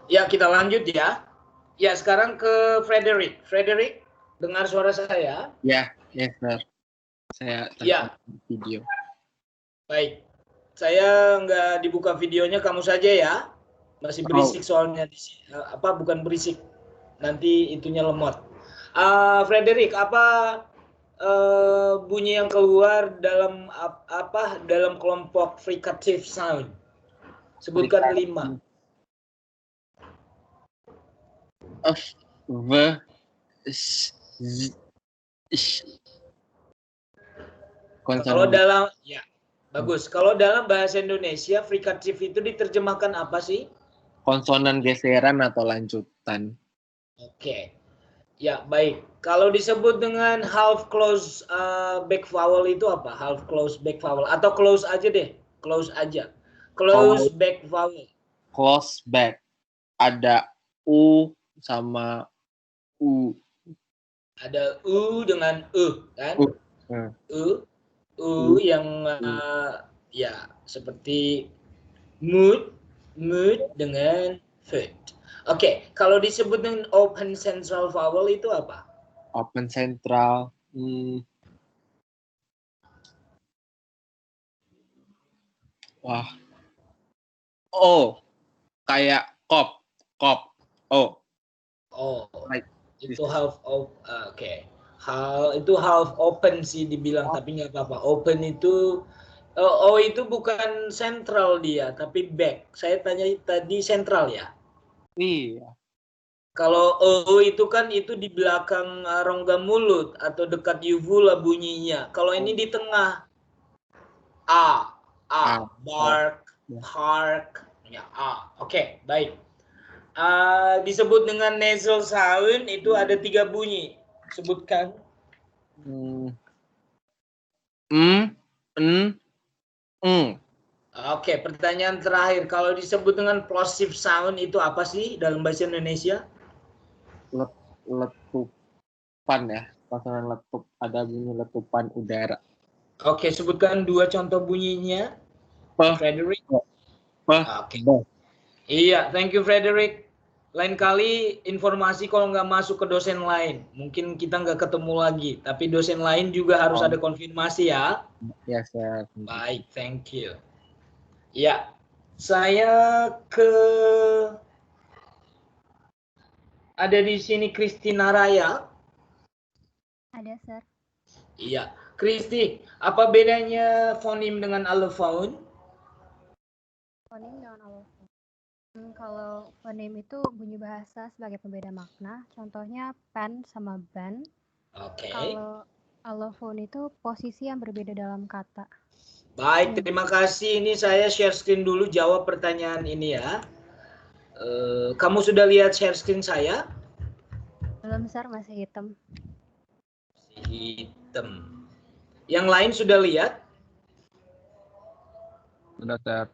Ya, kita lanjut ya. Ya, sekarang ke Frederick. Frederick, dengar suara saya? Ya, yes sir. Saya Ya, video. baik. Saya nggak dibuka videonya, kamu saja ya. Masih berisik soalnya di sini. Bukan berisik. Nanti itunya lemot. Frederick, apa bunyi yang keluar dalam dalam kelompok fricative sound? Sebutkan 5. Of the Kalau dalam bagus. Kalau dalam bahasa Indonesia fricative itu diterjemahkan apa sih? konsonan geseran atau lanjutan. Oke. Ya, baik. Kalau disebut dengan half close back vowel itu apa? Half close back vowel atau close aja deh. Close aja. Close back vowel. Close back. Ada U sama U. Ada U dengan kan? U yang ya seperti mood dengan food. Oke, kalau disebut dengan open central vowel itu apa? Open central. Wah. Oh, kayak kop. Oh. Like itu half itu half open sih dibilang, tapi nggak apa-apa. Open itu itu bukan sentral dia, tapi back. Saya tanya tadi sentral ya. Iya. Kalau itu kan itu di belakang rongga mulut atau dekat uvula bunyinya. Kalau ini di tengah. Bark, park, ya Oke, baik. Disebut dengan nasal sound itu ada 3 bunyi. Sebutkan. Oke, pertanyaan terakhir. Kalau disebut dengan plosive sound itu apa sih dalam bahasa Indonesia? Letupan ya. Konsonan letup. Ada bunyi letupan udara. Oke, sebutkan 2 contoh bunyinya. Frederick. Oke. Iya, thank you Frederick. Lain kali informasi kalau nggak masuk ke dosen lain, mungkin kita nggak ketemu lagi. Tapi dosen lain juga harus ada konfirmasi ya. Ya, saya. Baik, thank you. Ya, saya ada di sini Christina Raya. Ada, Sir. Iya, Kristi, apa bedanya fonim dengan allophone? Fonim dengan allophone. Kalau fonem itu bunyi bahasa sebagai pembeda makna, contohnya pen sama ban. Oke. Kalau allophone itu posisi yang berbeda dalam kata. Baik, terima kasih. Ini saya share screen dulu, jawab pertanyaan ini ya. Kamu sudah lihat share screen saya? Belum, Sir, masih hitam. Hitam. Yang lain sudah lihat? Sudah, Sir.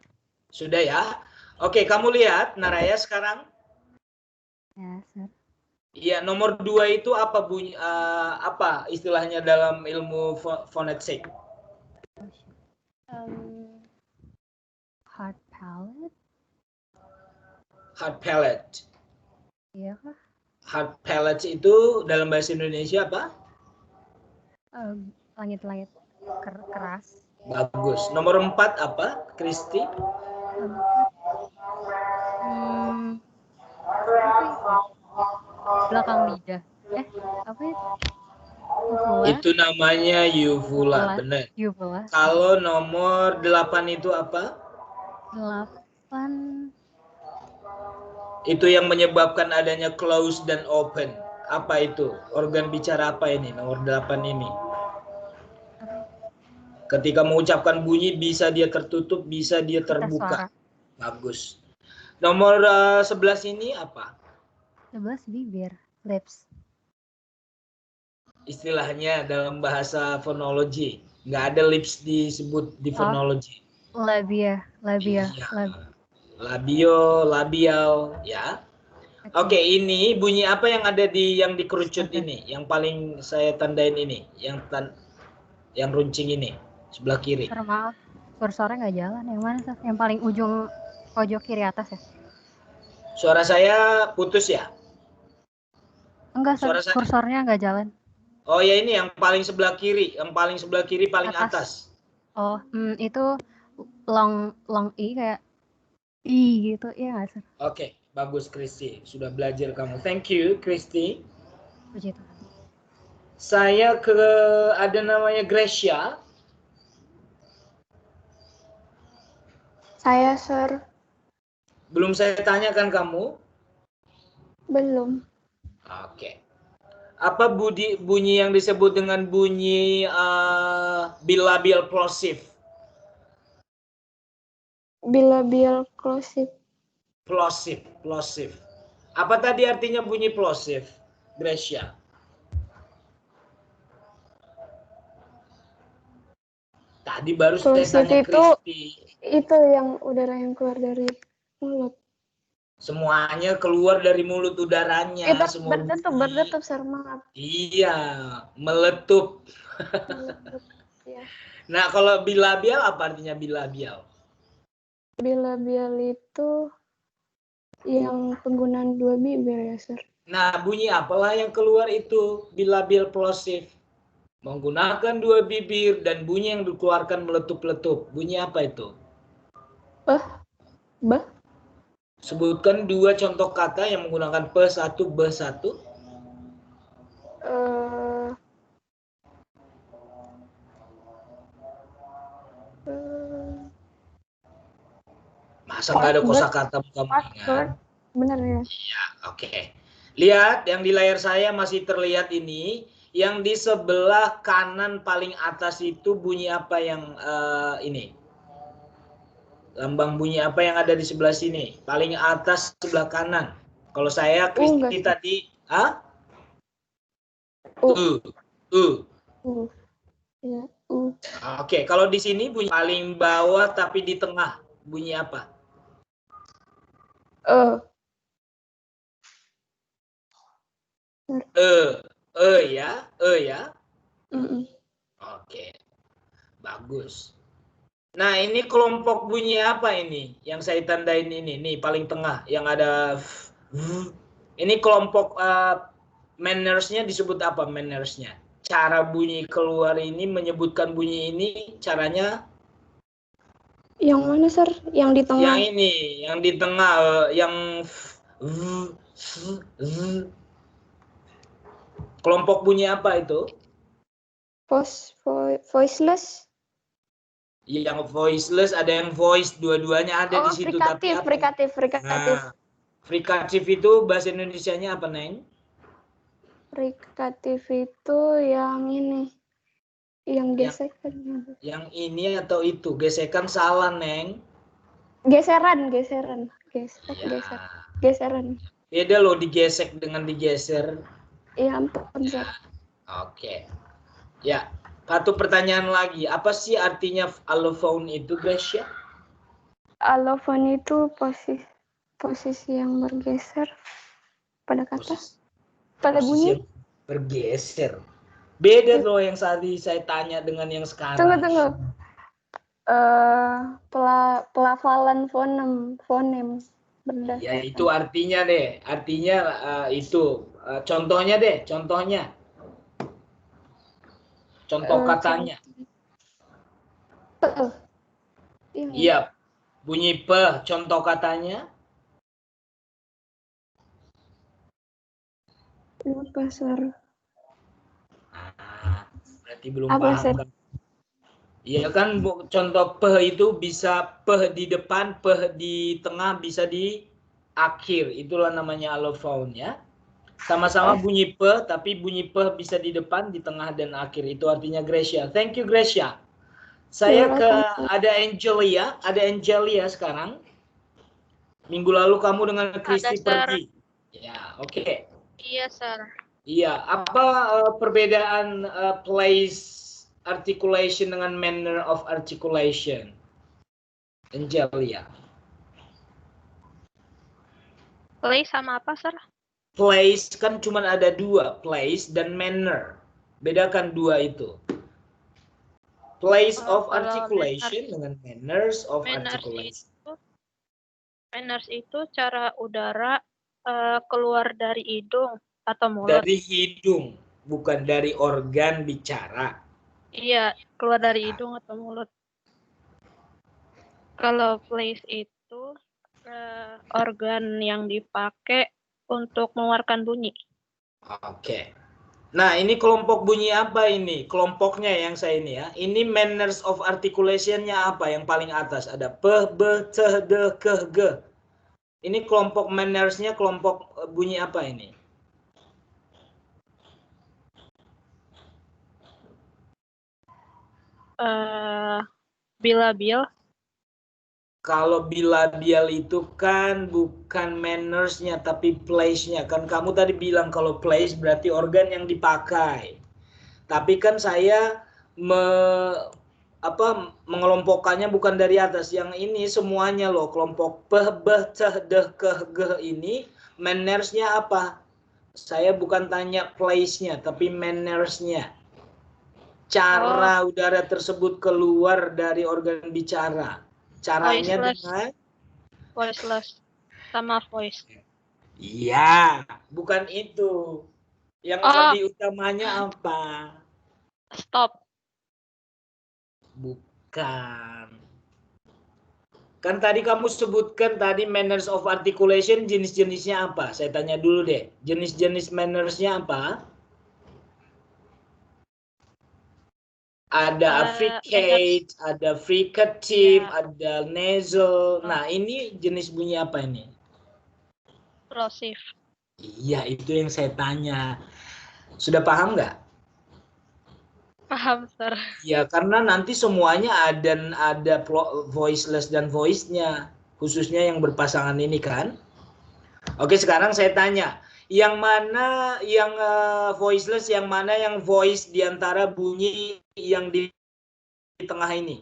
Sudah ya? Oke, kamu lihat Naraya sekarang? Ya, Sir. Iya, nomor 2 itu apa bunyi apa istilahnya dalam ilmu fonetik? Hard palate. Hard palate. Iya kah? Hard palate itu dalam bahasa Indonesia apa? Langit-langit keras. Bagus. Nomor 4 apa, Kristi? Belakang lidah. Apa itu? Uvula. Itu namanya uvula, benar. Uvula. Kalau nomor 8 itu apa? 8. Itu yang menyebabkan adanya close dan open. Apa itu? Organ bicara apa ini? Nomor 8 ini. Ketika mengucapkan bunyi bisa dia tertutup, bisa dia terbuka. Bagus. Nomor 11 ini apa? 11 bibir, lips. Istilahnya dalam bahasa fonologi, nggak ada lips disebut di fonologi. Labia. Labio, labial, ya. Oke, ini bunyi apa yang ada yang dikerucut ini, yang paling saya tandain ini, yang runcing ini sebelah kiri. Maaf, kursornya nggak jalan. Yang mana, Sir? Yang paling ujung pojok kiri atas ya? Suara saya putus ya? Enggak, Suara saya. kursornya enggak jalan. Oh ya, ini yang paling sebelah kiri, paling atas. Oh, itu long I kayak I gitu, iya nggak sih? Oke, bagus Kristi, sudah belajar kamu. Thank you Kristi. Puji Tuhan. Saya ada namanya Gracia. Saya, Sir. Belum saya tanyakan kamu? Belum. Oke. Apa bunyi yang disebut dengan bunyi bilabial plosive? Bilabial plosive. Plosive. Apa tadi artinya bunyi plosive, Gracia? Tadi baru saya tanya Kristi. Itu yang udara yang keluar dari mulut. Semuanya keluar dari mulut udaranya. Berdetup, Sir, maaf. Iya, meletup. Ya. Nah, kalau bilabial apa artinya bilabial? Bilabial itu yang penggunaan dua bibir ya, Sir. Nah, bunyi apalah yang keluar itu bilabial plosive? Menggunakan dua bibir dan bunyi yang dikeluarkan meletup-letup. Bunyi apa itu? Bah? Sebutkan dua contoh kata yang menggunakan P1, B1. Masa nggak ada kosakata kamu ingat? Benar ya? Iya, oke. Lihat yang di layar saya masih terlihat ini. Yang di sebelah kanan paling atas itu bunyi apa yang ini? Lambang bunyi apa yang ada di sebelah sini? Paling atas sebelah kanan. Kalau saya Kristi tadi, Ya, Oke, kalau di sini bunyi paling bawah tapi di tengah bunyi apa? Ya. Oke, bagus. Nah, ini kelompok bunyi apa ini? Yang saya tandain ini, nih paling tengah yang ada. Ini kelompok manners-nya disebut apa manners-nya? Cara bunyi keluar ini menyebutkan bunyi ini caranya? Yang mana, Sir? Yang di tengah? Yang ini, yang di tengah, yang kelompok bunyi apa itu? Voiceless. Yang voiceless, ada yang voice, dua-duanya ada di situ. Frikatif. Nah, frikatif itu bahasa Indonesianya apa, Neng? Frikatif itu yang ini. Yang gesekan. Yang ini atau itu? Gesekan salah, Neng. Geseran. Beda loh digesek dengan digeser. Iya, ampun, Sir. Oke. Ya, satu pertanyaan lagi. Apa sih artinya allophone itu, Gracia? Allophone itu posisi yang bergeser pada kata. Pada bunyi. Bergeser. Beda loh yang tadi saya tanya dengan yang sekarang. Tunggu. Pelafalan fonem. Ya, itu artinya deh. Artinya itu. Contohnya deh, contohnya. Contoh katanya. Iya, bunyi P, contoh katanya. Lupa, Sir. Berarti belum paham kan? Iya kan, contoh P itu bisa P di depan, P di tengah, bisa di akhir. Itulah namanya allophone ya. Sama-sama bunyi P, tapi bunyi P bisa di depan, di tengah, dan akhir. Itu artinya Gracia. Thank you, Gracia. Saya ada Angelia sekarang. Minggu lalu kamu dengan Kristi pergi. Ya, oke. Iya, Sir. Iya, apa perbedaan place articulation dengan manner of articulation? Angelia. Place sama apa, Sir? Place kan cuma ada dua, place dan manner. Bedakan dua itu. Place of articulation dengan manners of articulation. Manners itu cara udara keluar dari hidung atau mulut. Dari hidung, bukan dari organ bicara. Iya, keluar dari hidung atau mulut. Kalau place itu organ yang dipakai untuk mengeluarkan bunyi. Oke. Nah, ini kelompok bunyi apa ini? Kelompoknya yang saya ini ya. Ini manners of articulation-nya apa yang paling atas? Ada p, b, c, d, k, g. Ini kelompok manners-nya kelompok bunyi apa ini? Bilabial. Kalau bilabial itu kan bukan manners-nya tapi place-nya. Kan kamu tadi bilang kalau place berarti organ yang dipakai. Tapi kan saya mengelompokkannya bukan dari atas. Yang ini semuanya loh, kelompok p, b, c, d, k, g ini manners-nya apa? Saya bukan tanya place-nya tapi manners-nya. Cara udara tersebut keluar dari organ bicara. Caranya dengan voiceless sama voice. Iya, bukan itu. Yang lebih utamanya apa? Stop. Bukan. Kan tadi kamu sebutkan tadi manners of articulation, jenis-jenisnya apa? Saya tanya dulu deh. Jenis-jenis manners-nya apa? Ada affricate, ada fricative, ada nasal. Nah, ini jenis bunyi apa ini? Plosive. Iya, itu yang saya tanya. Sudah paham nggak? Paham, Sir. Ya, karena nanti semuanya ada voiceless dan voice-nya, khususnya yang berpasangan ini kan. Oke, sekarang saya tanya, yang mana yang voiceless, yang mana yang voice di antara bunyi yang di tengah ini?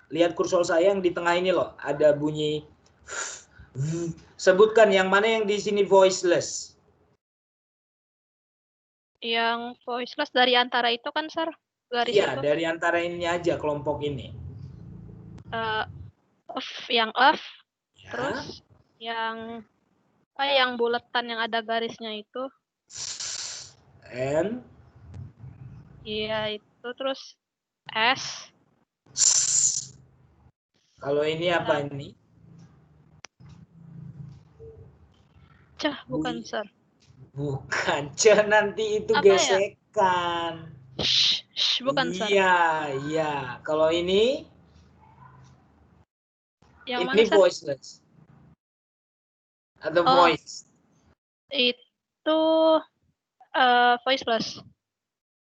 Lihat kursor saya yang di tengah ini loh, ada bunyi. Sebutkan yang mana yang di sini voiceless. Yang voiceless dari antara itu kan, Sir? Garis iya, itu. dari antara ini aja kelompok ini. Yang off, ya. Terus yang yang buletan yang ada garisnya itu. N. Iya, itu terus S. Kalau ini apa ini? Cah, bukan, Sir. Bukan, cah nanti itu apa gesekan. Ya? Bukan, Sir. Iya. Kalau ini? Yang ini mana, voiceless. Atau voice? Itu voiceless.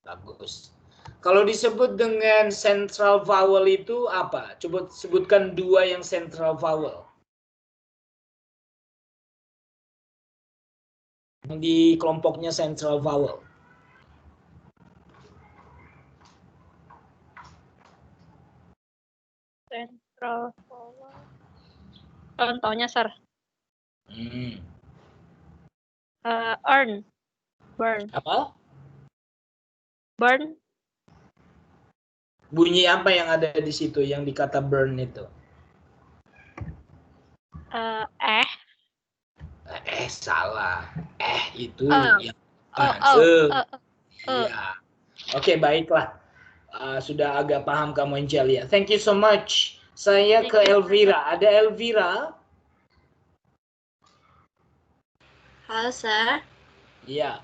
Bagus. Kalau disebut dengan central vowel itu apa? Coba sebutkan dua yang central vowel. Di kelompoknya central vowel. Central vowel. Contohnya, Sir. Earn. Burn. Apa? Burn. Bunyi apa yang ada di situ yang dikata burn itu? Salah. Itu yang iya. Oke, baiklah. Sudah agak paham kamu, Angelia. Thank you so much. Saya ke Elvira. Ada Elvira? Halo, Sir. Iya.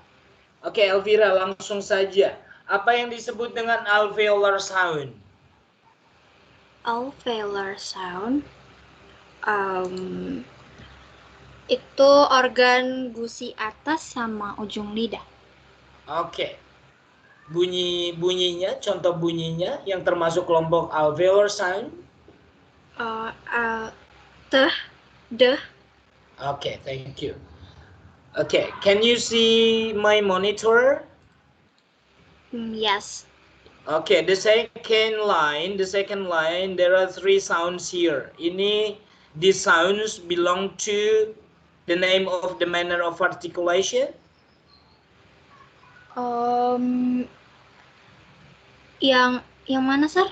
Oke, Elvira, langsung saja. Apa yang disebut dengan alveolar sound? Alveolar sound itu organ gusi atas sama ujung lidah. Oke. Bunyinya, contoh bunyinya yang termasuk kelompok alveolar sound? Deh. Okay, thank you. Okay, can you see my monitor? Yes. Okay, the second line, there are three sounds here. These sounds belong to the name of the manner of articulation? Yang mana, Sir?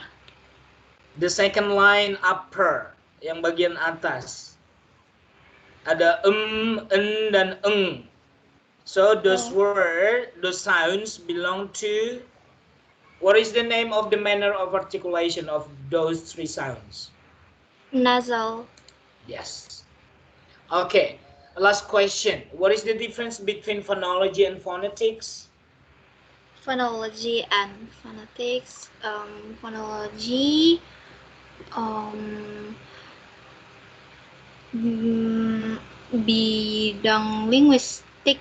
The second line upper, yang bagian atas. Ada en, dan eng. So those sounds belong to. What is the name of the manner of articulation of those three sounds? Nasal. Yes. Okay. Last question. What is the difference between phonology and phonetics? Phonology and phonetics. Phonology. Bidang linguistik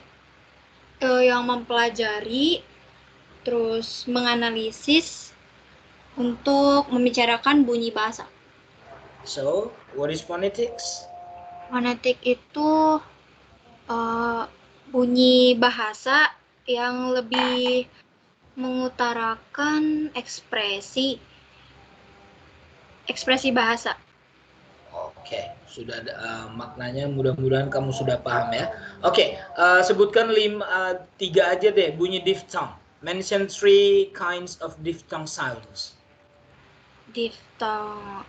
yang mempelajari terus menganalisis untuk membicarakan bunyi bahasa. So, what is phonetics? Fonetik itu bunyi bahasa yang lebih mengutarakan ekspresi bahasa. Oke, sudah ada maknanya. Mudah-mudahan kamu sudah paham ya. Oke, sebutkan 3 aja deh bunyi diphthong. Mention 3 kinds of diphthong sounds. Diphthong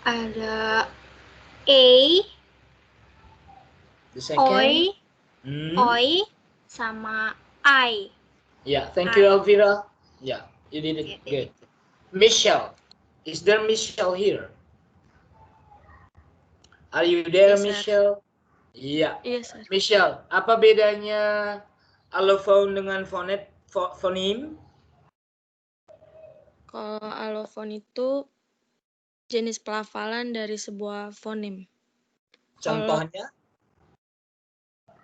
ada a, The second, oi, sama I. Yeah, thank you, Elvira. Yeah, you did it good. Michelle, is there Michelle here? Are you there, Yes, sir. Michelle? Iya. Yes, sir. Michelle, apa bedanya allophone dengan fonem? Kalau allophone itu jenis pelafalan dari sebuah fonem. Contohnya?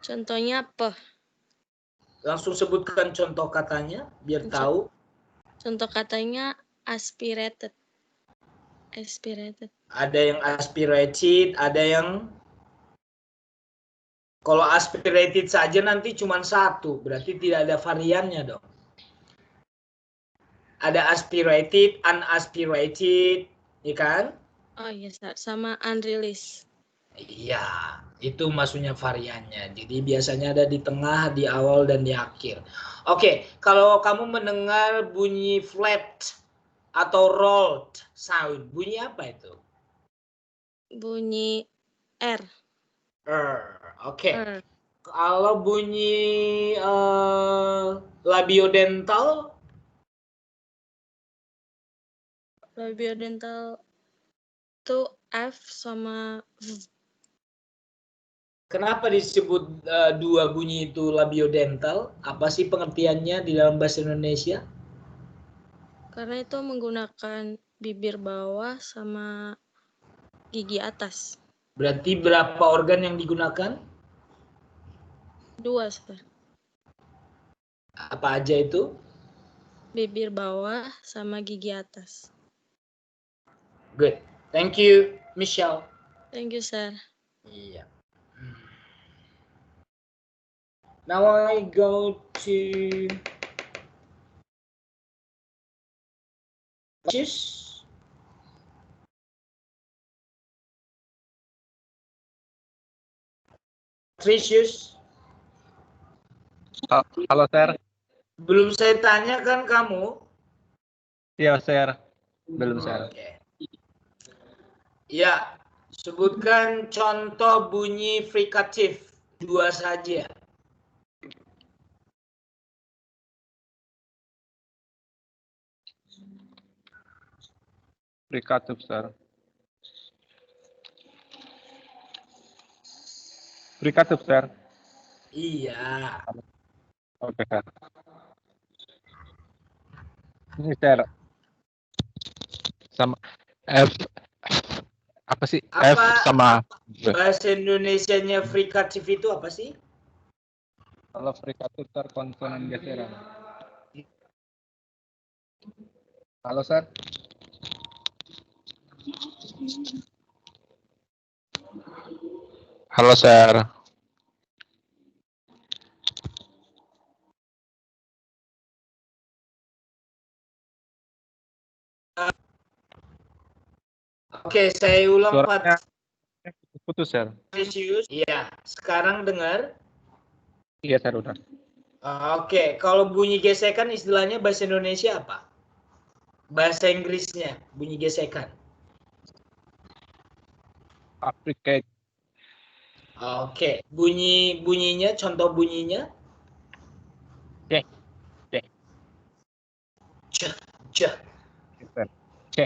Contohnya pe. Langsung sebutkan contoh katanya, biar tahu. Contoh katanya aspirated. Ada yang aspirated, ada yang kalau aspirated saja nanti cuma 1, berarti tidak ada variannya dong. Ada aspirated, unaspirated, ya kan? Oh iya, sir. Sama unreleased. Iya, itu maksudnya variannya. Jadi biasanya ada di tengah, di awal, dan di akhir. Oke, kalau kamu mendengar bunyi flat atau rolled sound, bunyi apa itu? Bunyi R. Oke. Kalau bunyi labiodental? Labiodental itu F sama V. Kenapa disebut 2 bunyi itu labiodental? Apa sih pengertiannya di dalam bahasa Indonesia? Karena itu menggunakan bibir bawah sama gigi atas. Berarti berapa organ yang digunakan? 2, sir. Apa aja itu? Bibir bawah sama gigi atas. Good. Thank you, Michelle. Thank you, sir. Iya. Now I go to Tricius. Halo, Sir. Belum saya tanya kan kamu? Iya, Sir. Belum, Sir. Oke. Ya, sebutkan contoh bunyi frikatif 2 saja. Frikatif, Sir. Frikatif, Sir. Iya. Oke, Sir. Ini, Sir. Sama F. Apa sih? F sama bahasa Indonesianya frikatif itu apa sih? kalau frikatif, Sir, konsonan geseran. Halo, Sir. Halo, Sir. Oke, saya ulang, Suaranya Pak. putus, Sir. Iya, sekarang dengar. Iya, Sir, udah. Oke, kalau bunyi gesekan istilahnya bahasa Indonesia apa? Bahasa Inggrisnya bunyi gesekan. Affricate. Oke, bunyinya, contoh bunyinya. C. C. C. C.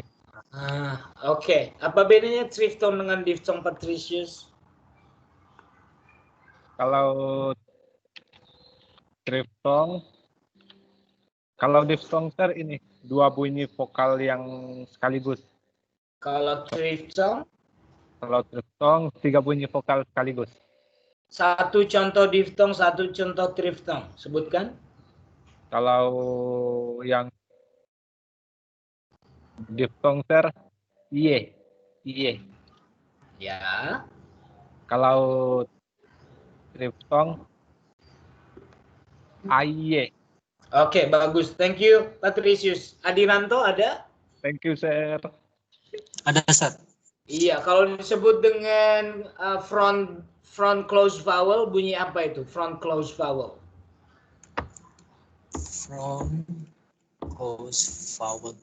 Oke. Apa bedanya triphthong dengan diphthong, Patricius? Kalau diphthong, sir ini 2 bunyi vokal yang sekaligus. Kalau triphthong? Kalau triphthong 3 bunyi vokal sekaligus. Satu contoh diphthong, satu contoh triphthong. Sebutkan. Kalau yang diphthong sir, iye. Ya. Kalau triphthong, aye. Oke, bagus. Thank you, Patricius. Adiranto ada? Thank you, sir. Ada, Sir. Iya, kalau disebut dengan front close vowel, bunyi apa itu? Front close vowel. Front close vowel.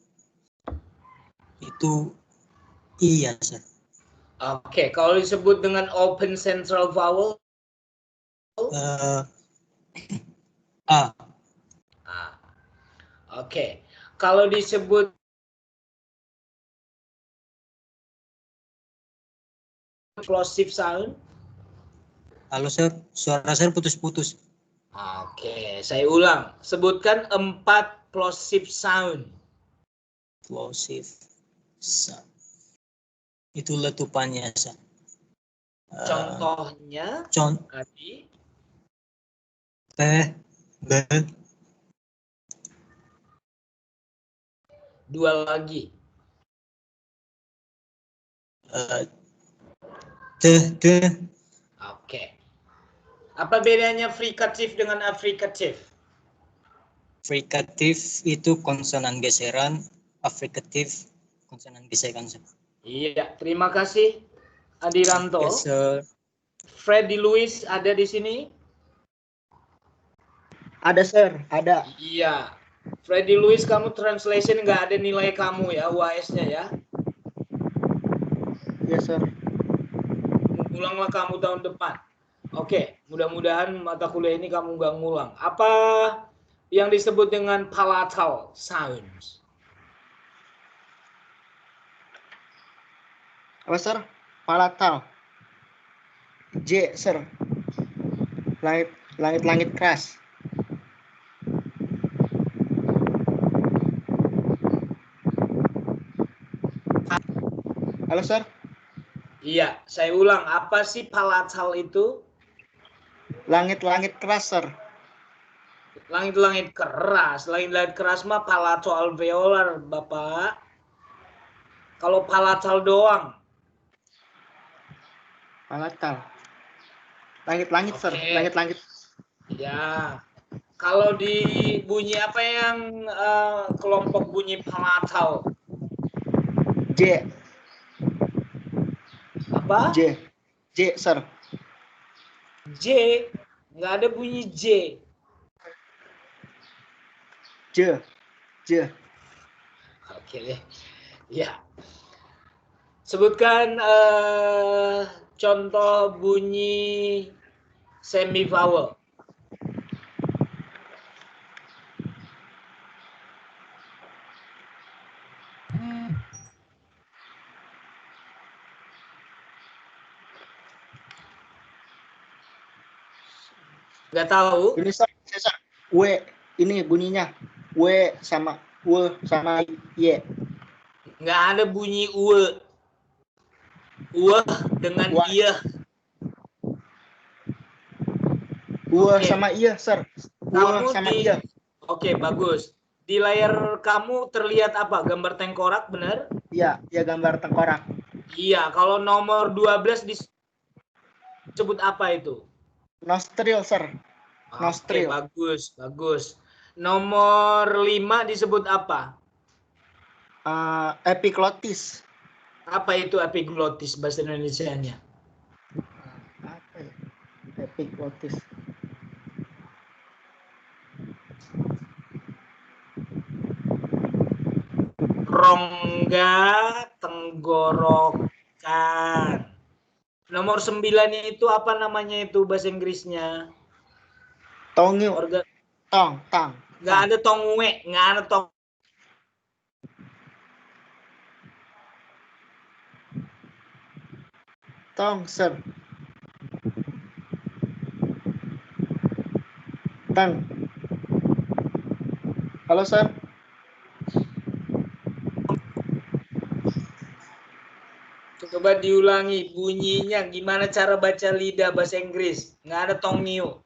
Itu iya, Sir. Oke, kalau disebut dengan open central vowel? A. Oke, kalau disebut plosive sound? Halo, Sir. Suara saya putus-putus. Oke, saya ulang. Sebutkan 4 plosive sound. Plosive sound. Itu letupannya, Sir. Contohnya, Adi? P, B. 2 lagi. D. Oke. Apa bedanya frikatif dengan afrikatif? Frikatif itu konsonan geseran, afrikatif konsonan gesekan. Iya, terima kasih Adiranto. Yes, sir. Freddy Lewis ada di sini? Ada, Sir. Ada. Iya. Freddy Lewis, kamu translation nggak ada nilai kamu ya, UAS-nya ya? Yes, Sir. Ulanglah kamu tahun depan. Oke, mudah-mudahan mata kuliah ini kamu nggak ngulang. Apa yang disebut dengan palatal sounds? Apa, Sir? Palatal. J, Sir. Langit keras. Halo, Sir. Iya, saya ulang. Apa sih palatal itu? Langit keras, Sir. Langit keras. Langit keras mah palato alveolar, Bapak. Kalau palatal doang. Palatal. Langit, Sir. Langit. Ya. Kalau di bunyi apa yang kelompok bunyi palatal? J. Apa? J, Sir. J. Nggak ada bunyi J. J. Oke deh. Ya. Sebutkan contoh bunyi semivowel. Nggak tahu. Ini, Sir. W. Ini bunyinya. W sama Y. Nggak ada bunyi uwe. Uwe dengan iya. Uwe sama iya, Sir. Kamu sama iya. Oke, bagus. Di layar kamu terlihat apa? Gambar tengkorak, benar? Iya, gambar tengkorak. Iya, kalau nomor 12 disebut apa itu? Nostril, Sir. Nostril. Oke, bagus. Nomor 5 disebut apa? Epiglotis. Apa itu epiglotis bahasa Indonesianya? Apa ya? Epiglotis. Rongga tenggorokan. Nomor 9 itu apa namanya itu bahasa Inggrisnya? Tongu. Tong. Nggak ada tongwe, nggak ada tong. Tong, sir. Tang. Halo, sir. Coba diulangi bunyinya, gimana cara baca lidah bahasa Inggris? Nggak ada tongiu.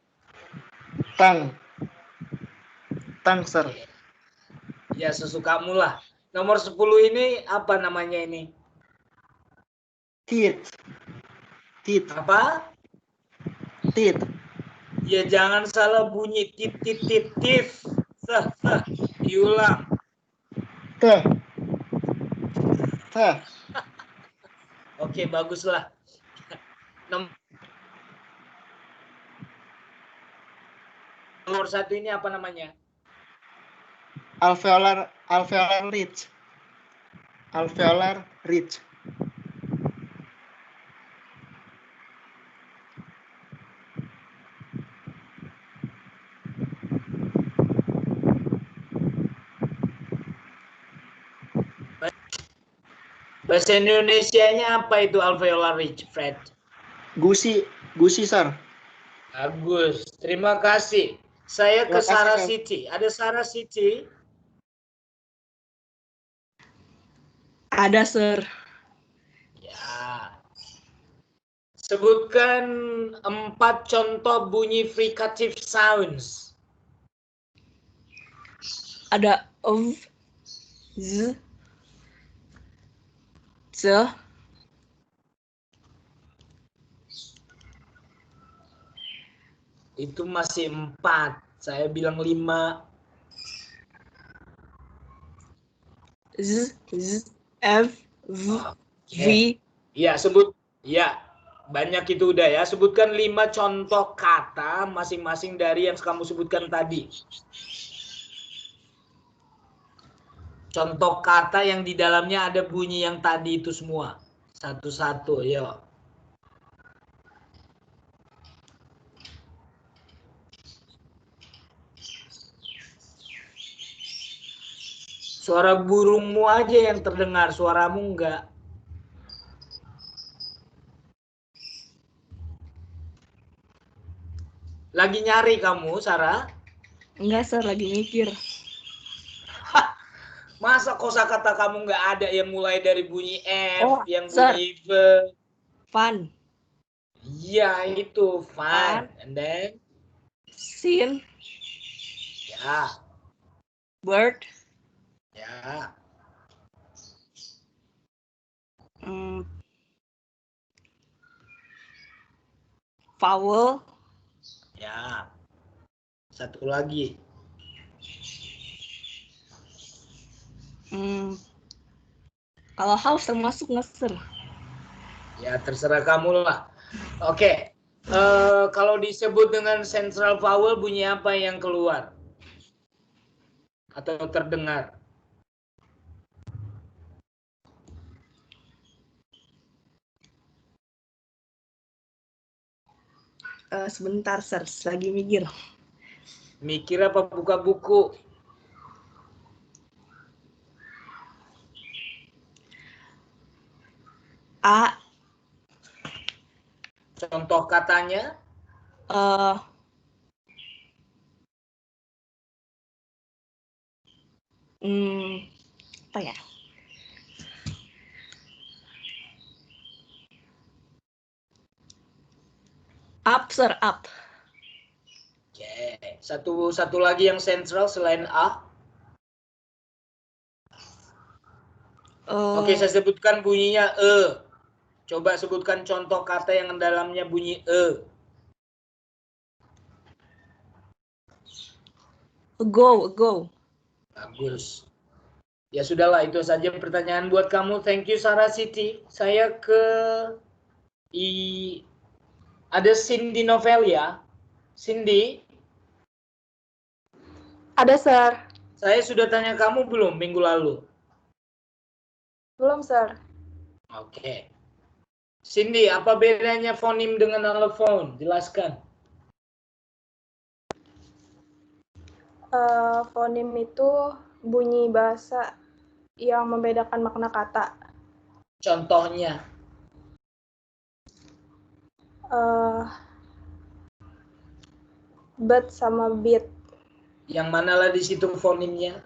Tang. Tang, sir. Ya, sesukamu lah. Nomor 10 ini apa namanya ini? Teeth. Apa? Teeth. Ya, jangan salah bunyi tit. Diulang. Teh. Oke, baguslah. Nomor 1 ini apa namanya? Alveolar ridge. Alveolar ridge. Bahasa Indonesianya apa itu alveolar ridge, Fred? Gusi, sir. Bagus, terima kasih. Saya ke Sarah City. Ada Sarah City? Ada, sir. Ya. Sebutkan 4 contoh bunyi fricative sounds. Ada z, z, itu masih 4. Saya bilang 5. z, f, v, v. Ya, sebut. Ya, banyak itu udah ya. Sebutkan 5 contoh kata masing-masing dari yang kamu sebutkan tadi. Contoh kata yang di dalamnya ada bunyi yang tadi itu semua. Satu-satu, yuk. Suara burungmu aja yang terdengar, suaramu enggak. Lagi nyari kamu, Sarah? Enggak, sir, lagi mikir. Masa kosakata kamu nggak ada yang mulai dari bunyi F, yang sir. bunyi V? Fun. Iya, itu fun. And then? Sin. Ya. Bird. Ya. Vowel. Ya. Satu lagi. Kalau house termasuk nggak, sir? Ya, terserah kamu lah. Oke. Kalau disebut dengan central vowel, bunyi apa yang keluar? Atau terdengar? Sebentar, sir. Lagi mikir. Mikir apa buka buku? A. Contoh katanya? Apa ya? Up, sir, up. Oke. Satu lagi yang sentral selain A. Oke, saya sebutkan bunyinya E. Coba sebutkan contoh kata yang dalamnya bunyi E. Go. Bagus. Ya sudahlah, itu saja pertanyaan buat kamu. Thank you, Sarah City. Saya ke ada Cindy Novelia. Cindy? Ada, sir. Saya sudah tanya kamu belum minggu lalu? Belum, sir. Oke. Cindy, apa bedanya fonim dengan allophone? Jelaskan. Fonim itu bunyi bahasa yang membedakan makna kata. Contohnya? Bet sama bit. Yang mana lah di situ fonimnya?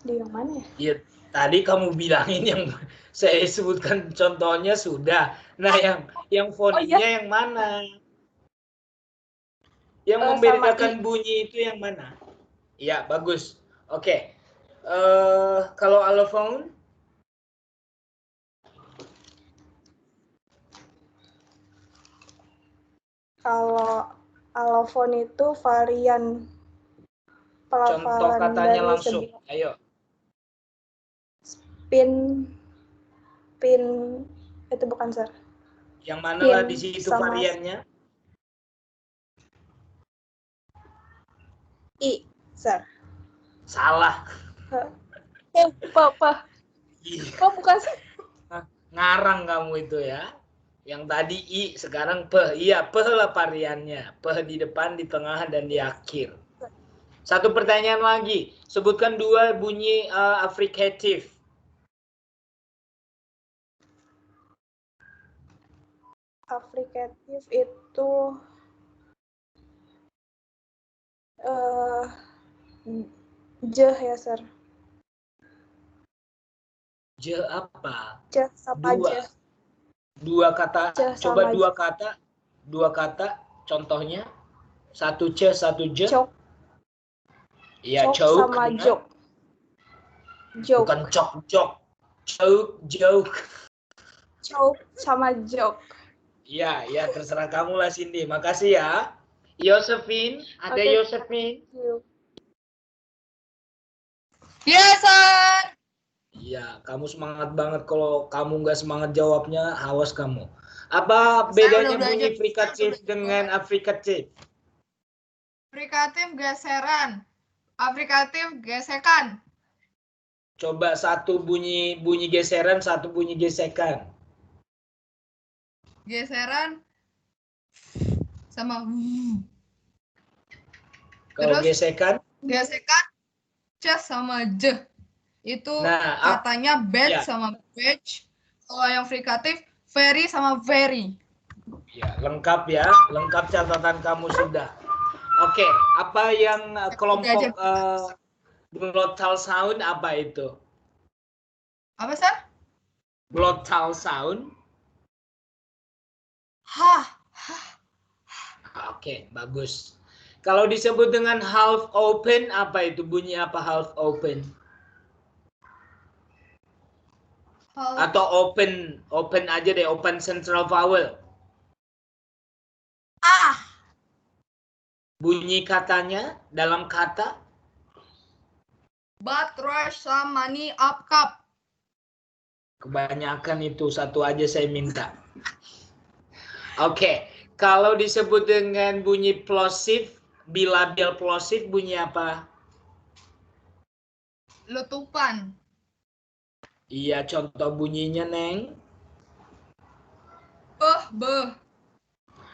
Di yang mana ya? Iya, tadi kamu bilangin yang saya sebutkan contohnya sudah. Nah, yang fonimnya yang mana? Yang membedakan bunyi itu yang mana? Iya, bagus. Oke. Kalau allophone? Kalau allophone itu varian pelafalan Contoh katanya dari langsung. sebuah Ayo. pin itu bukan, Sir. Yang mana Pin lah di situ sama variannya? I, Sir. Salah. Pak. Oh, bukan sih. Ngarang kamu itu ya. Yang tadi I, sekarang P. Iya, P lah variannya. P di depan, di tengah, dan di akhir. Satu pertanyaan lagi. Sebutkan dua bunyi affricative. Affricative itu je ya, Sir. Je apa? Je sama dua. je. Dua kata. Je Coba sama dua kata. Dua kata. Contohnya. Satu ce, satu je. Cok. Iya, Cok choke. sama Benar. jok. Joke. Bukan cok, jok. Choke, joke. Choke sama joke. Iya, ya terserah kamu lah Cindy. Makasih ya. Josephine, ada Oke. Josephine? Yes, sir. Iya, kamu semangat banget. Kalau kamu nggak semangat jawabnya, awas kamu. Apa bedanya bunyi frikatif dengan affricative? Frikatif geseran. Affrikatif gesekan. Coba satu bunyi geseran, satu bunyi gesekan. Geseran sama Kalau terus gesekan? gesekan c sama j. Itu Nah, katanya bed ya. sama badge. Kalau yang frikatif very sama very. Ya, lengkap ya. Lengkap catatan kamu sudah. Oke, apa yang kelompok glotal sound apa itu? Apa, Sir? Glotal sound. Oke, bagus. Kalau disebut dengan half open, apa itu? Bunyi apa half open? Atau open aja deh, open central vowel. Bunyi katanya dalam kata? But rush some money up cup. Kebanyakan itu, satu aja saya minta. Oke, kalau disebut dengan bunyi plosive, bilabial plosive bunyi apa? Letupan. Iya, contoh bunyinya, Neng. Beh.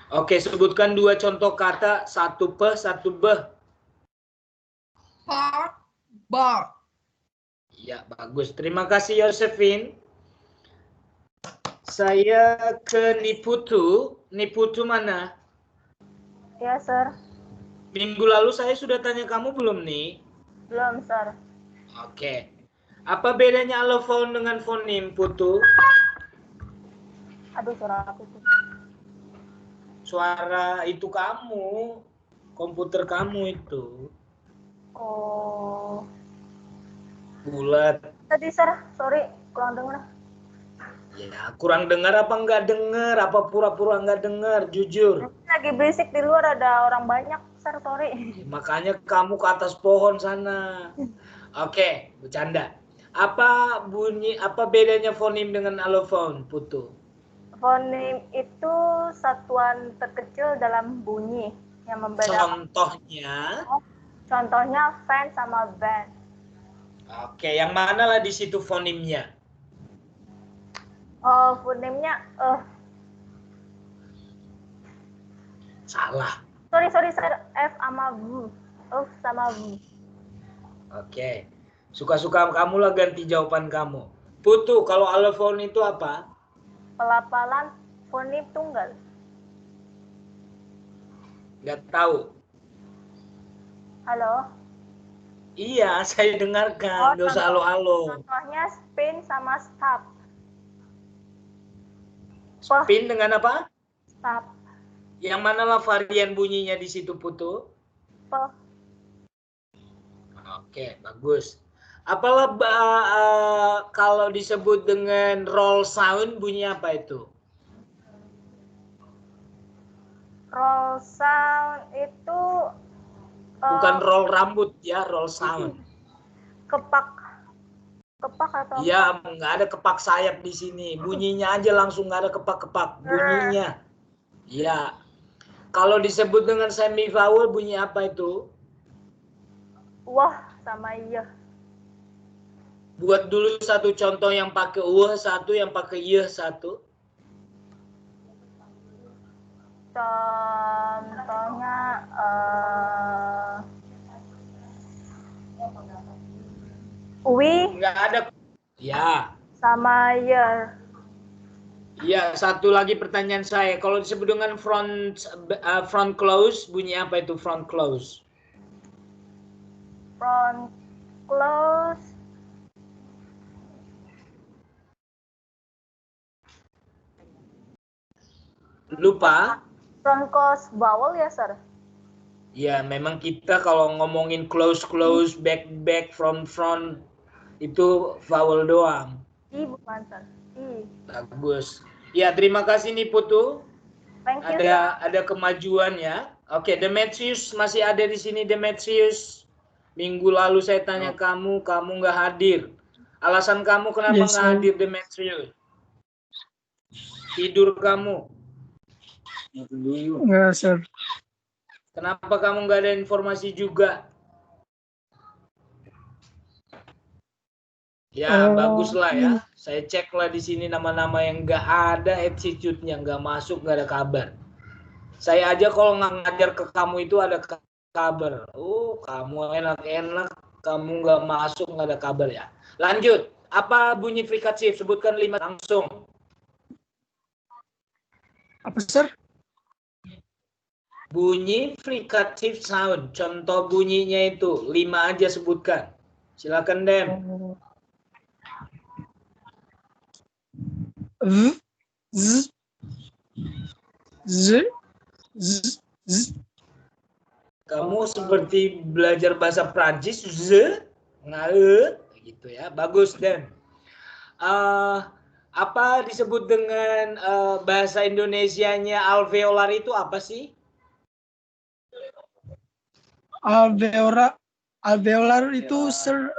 Oke, sebutkan dua contoh kata, satu pe, satu beh. Park, bar. Ya, bagus. Terima kasih, Josephine. Saya ke Niputu. Niputu mana? Ya, Sir. Minggu lalu saya sudah tanya kamu belum nih? Belum, Sir. Oke. Apa bedanya allophone dengan fonim, Putu? Aduh, suara aku tuh. Suara itu kamu. Komputer kamu itu. Oh. Bulat. Tadi, Sir. Sorry, kurang dengar. Ya, kurang dengar apa enggak dengar? Apa pura-pura enggak dengar? Jujur. Lagi berisik di luar, ada orang banyak, Sir. Sorry. Makanya kamu ke atas pohon sana. Oke, bercanda. Apa bedanya fonim dengan allophone, Putu? Fonim itu satuan terkecil dalam bunyi yang membedakan. Contohnya fan sama band. Oke, yang mana lah di situ fonimnya? Oh, fonimnya Salah. Sorry, F sama V. F sama V. Oke. Suka-suka kamu lah ganti jawaban kamu. Putu, kalau allophone itu apa? Pelafalan fonim tunggal. Nggak tahu. Halo? Iya, saya dengarkan. Nggak usah halo-halo. Contohnya spin sama stop. Spin dengan apa? Stop. Yang mana lah varian bunyinya di situ, Putu? Oke, bagus. Apalah kalau disebut dengan roll sound, bunyi apa itu? Roll sound itu Bukan roll rambut ya, roll sound. Kepak atau? Iya, nggak ada kepak sayap di sini. Bunyinya aja langsung nggak ada kepak-kepak. Bunyinya. Iya. Kalau disebut dengan semi vowel, bunyi apa itu? Wah sama iya. Buat dulu satu contoh yang pakai wah satu, yang pakai iya satu. Contohnya Nggak ada. Ya. Sama year. Ya, satu lagi pertanyaan saya. Kalau disebut dengan front close, bunyi apa itu front close? Front close. Lupa? Front close vowel ya, Sir? Ya, memang kita kalau ngomongin close, back, front, itu vowel doang. I bukan, Sir. I. Bagus. Ya, terima kasih nih Putu. Thank you, Ada kemajuan ya. Oke, Demetrius masih ada di sini, Demetrius. Minggu lalu saya tanya kamu nggak hadir. Alasan kamu kenapa nggak hadir, Demetrius? Tidur kamu? Enggak, Sir. Kenapa kamu nggak ada informasi juga? Ya, baguslah ya. Saya ceklah di sini nama-nama yang nggak ada attitude-nya, nggak masuk, nggak ada kabar. Saya aja kalau nggak ngajar ke kamu itu ada kabar. Oh, kamu enak-enak, kamu nggak masuk, nggak ada kabar ya. Lanjut. Apa bunyi frikatif? Sebutkan 5 langsung. Apa, Sir? Bunyi frikatif sound. Contoh bunyinya itu 5 aja sebutkan. Silakan, Dem. Z, z, z, z. Kamu seperti belajar bahasa Prancis, gitu ya. Bagus, Den. Apa disebut dengan bahasa Indonesianya alveolar itu apa sih? Alveolar itu, Sir,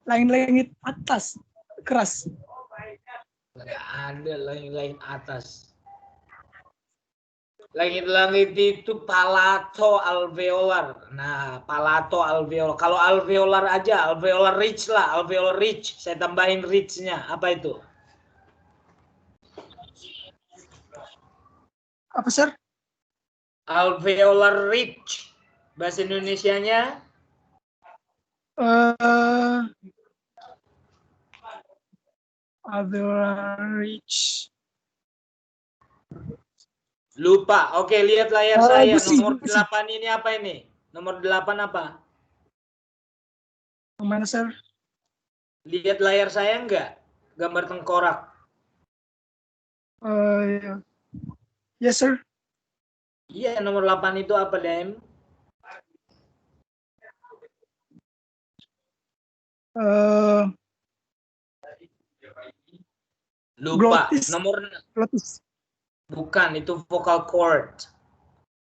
langit-langit atas, keras. Nggak ada langit-langit atas. Langit-langit itu palato alveolar. Nah, palato alveolar. Kalau alveolar aja, alveolar ridge lah, alveolar ridge. Saya tambahin ridge-nya. Apa itu? Apa, Sir? Alveolar ridge. Bahasa Indonesianya? Alveolar ridge. Lupa. Oke, lihat layar saya. Gusi. Nomor 8 ini apa ini? Nomor 8 apa? Mana, Sir? Lihat layar saya enggak? Gambar tengkorak. Ya. Yes, Sir. Iya, nomor 8 itu apa, Dem? Lupa. Glotis. Nomor Glotis. bukan, itu vocal cord.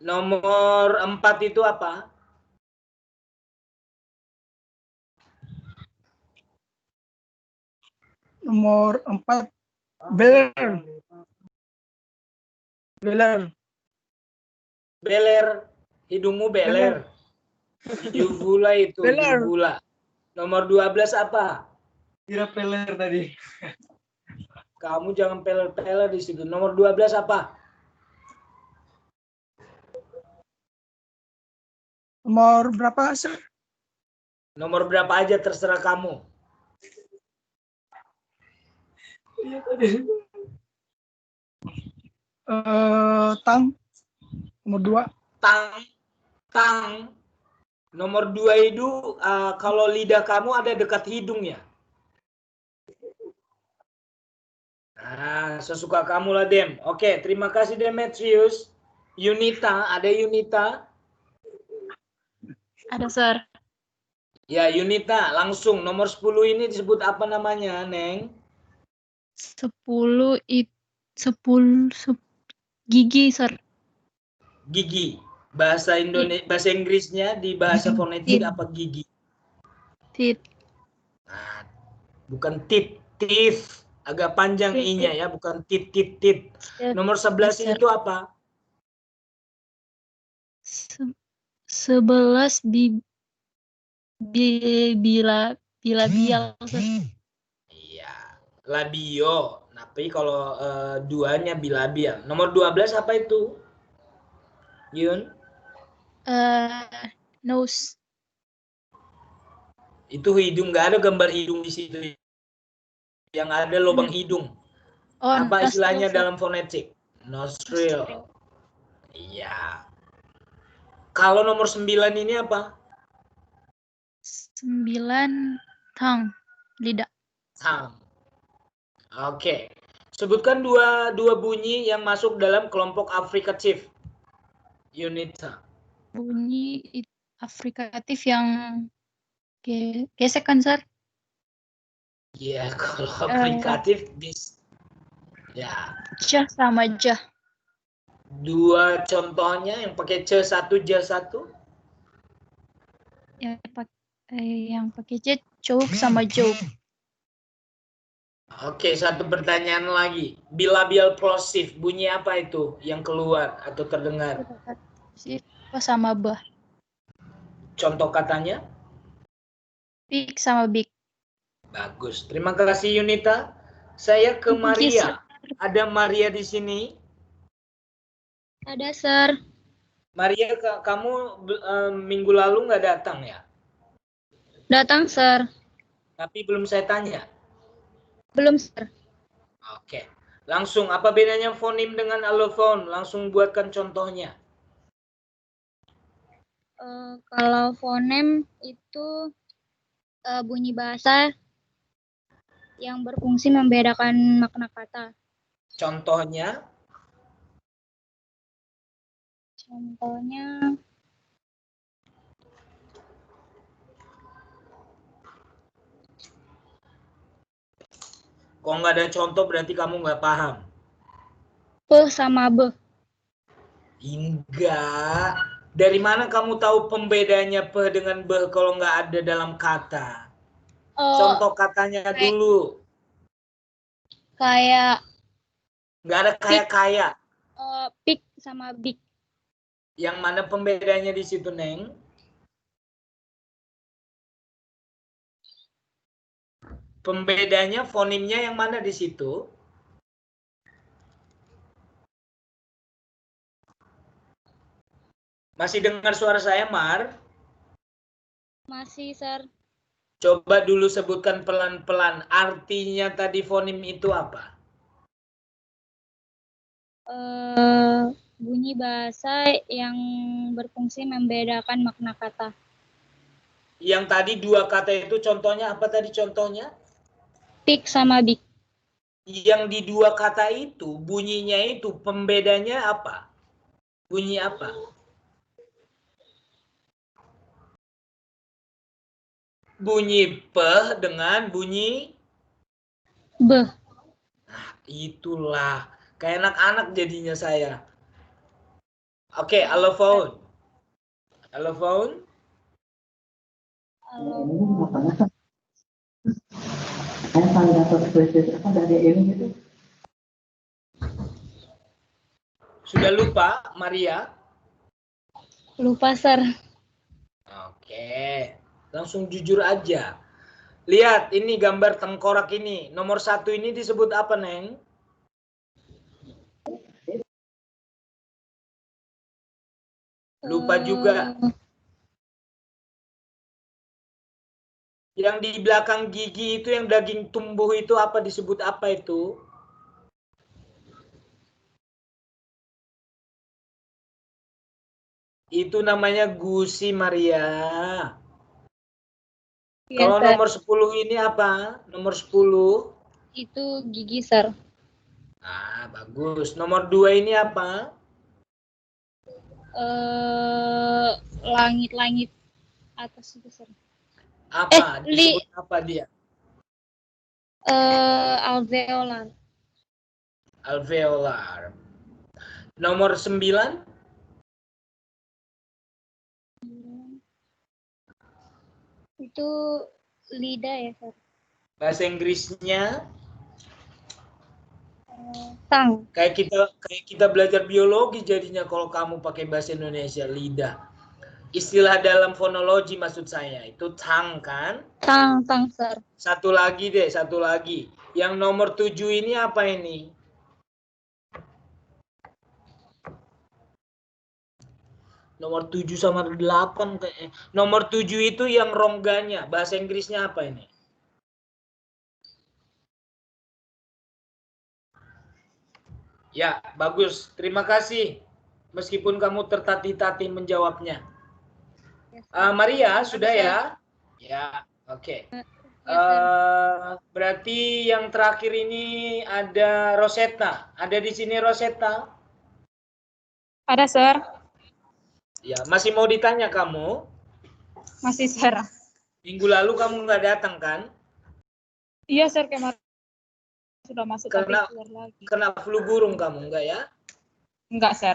Nomor 4 itu apa? Nomor 4. Beler. Beler. Beler. Hidungmu beler. Uvula itu, Beler. uvula. Nomor 12 apa? Kira peler tadi. Kamu jangan peler-peler di situ. Nomor 12 apa? Nomor berapa, Sir? Nomor berapa aja terserah kamu. Iya tadi. Tang. Nomor 2. Tang. Nomor 2 itu kalau lidah kamu ada dekat hidung ya. Nah, sesuka kamu lah, Dem. Oke, terima kasih Demetrius. Yunita, ada Yunita? Ada, Sir. Ya, Yunita, langsung. Nomor 10 ini disebut apa namanya, Neng? 10 gigi, Sir. Gigi. Bahasa Indonesia, bahasa Inggrisnya di bahasa fonetik apa gigi? Teeth. Nah, bukan teeth. Agak panjang i-nya ya, bukan teeth. Nomor 11 itu apa? 11 bilabial, Sir. Iya, labio. Tapi kalau duanya bilabial. Nomor 12 apa itu? Yun? Nose. Itu hidung, nggak ada gambar hidung di situ. Yang ada lubang hidung. Oh, apa istilahnya nostril, dalam fonetik? Nostril. Iya. Kalau nomor 9 ini apa? 9 tongue, lidah. Tongue. Oke. Sebutkan dua bunyi yang masuk dalam kelompok afrikatif. Yunita. Bunyi afrikatif yang gesek kan, Sir? Iya, kalau afrikatif ya. Jah sama jah. Dua contohnya yang pakai C1, J1. Yang pakai C, choke sama joke. Oke, satu pertanyaan lagi. Bilabial plosive, bunyi apa itu yang keluar atau terdengar? Sama bah. Contoh katanya? Big sama big. Bagus. Terima kasih Yunita. Saya ke Maria. Ada Maria di sini? Ada, Sir. Maria, kamu minggu lalu nggak datang ya? Datang, Sir. Tapi belum saya tanya. Belum, Sir. Oke. Langsung, apa bedanya fonim dengan allophone? Langsung buatkan contohnya. Kalau fonem itu bunyi bahasa yang berfungsi membedakan makna kata. Contohnya? Contohnya Kalau nggak ada contoh berarti kamu nggak paham. Pe sama be. Enggak. Dari mana kamu tahu pembedanya pe dengan be kalau nggak ada dalam kata? Contoh katanya dulu. Kayak. Nggak ada kayak. Pik sama big. Yang mana pembedanya di situ, Neng? Pembedanya fonimnya yang mana di situ? Masih dengar suara saya, Mar? Masih, Sir. Coba dulu sebutkan pelan-pelan. Artinya tadi fonim itu apa? Bunyi bahasa yang berfungsi membedakan makna kata. Yang tadi dua kata itu contohnya apa tadi contohnya? Pik sama big. Yang di dua kata itu bunyinya itu pembedanya apa? Bunyi apa? Bunyi pe dengan bunyi be. Nah, itulah. Kayak anak-anak jadinya saya. Oke, allophone. Allophone. dapat spesies apa dari ini gitu. Sudah lupa, Maria? Lupa, Sir. Oke, langsung jujur aja. Lihat, ini gambar tengkorak ini. Nomor 1 ini disebut apa, Neng? Lupa juga. Yang di belakang gigi itu, yang daging tumbuh itu apa, disebut apa itu? Itu namanya gusi, Maria. Iya, Kalau Sir. nomor 10 ini apa? Nomor 10? Itu gigi, Sir. Ah, bagus. Nomor 2 ini apa? Langit-langit atas itu, Sir. Apa? Disebut apa dia? Alveolar. Alveolar. Nomor 9? Itu lidah ya, Sir. Bahasa Inggrisnya? Tang. Kayak kita belajar biologi jadinya kalau kamu pakai bahasa Indonesia, lidah. Istilah dalam fonologi maksud saya, itu tang kan? Tang, Sir. Satu lagi deh, satu lagi. Yang nomor 7 ini apa ini? Nomor 7 sama 8 kayak. Nomor 7 itu yang rongganya. Bahasa Inggrisnya apa ini? Ya, bagus. Terima kasih. Meskipun kamu tertatih-tatih menjawabnya. Maria, sudah ya? Ya, oke. Berarti yang terakhir ini ada Rosetta. Ada di sini Rosetta? Ada, Sir. Ya, masih mau ditanya kamu? Masih, Sir. Minggu lalu kamu nggak datang kan? Iya, Sir, kemarin sudah masuk tapi Kena, keluar lagi. kena flu burung kamu, enggak ya? Enggak, Sir.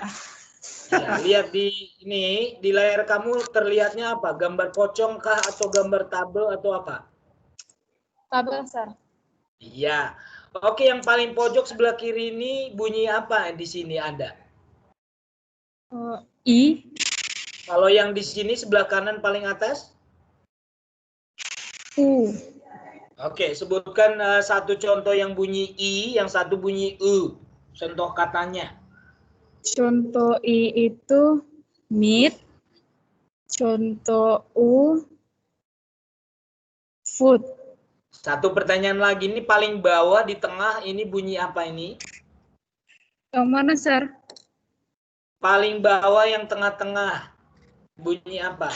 Ya, lihat di ini, di layar kamu terlihatnya apa? Gambar pocong kah atau gambar tabel atau apa? Tabel, Sir. Iya. Oke, yang paling pojok sebelah kiri ini bunyi apa di sini ada? I. Kalau yang di sini sebelah kanan paling atas? U. Oke, sebutkan satu contoh yang bunyi I, yang satu bunyi U. Contoh katanya. Contoh I itu meat. Contoh U food. Satu pertanyaan lagi, ini paling bawah di tengah ini bunyi apa ini? Yang mana, Sir? Paling bawah yang tengah-tengah bunyi apa?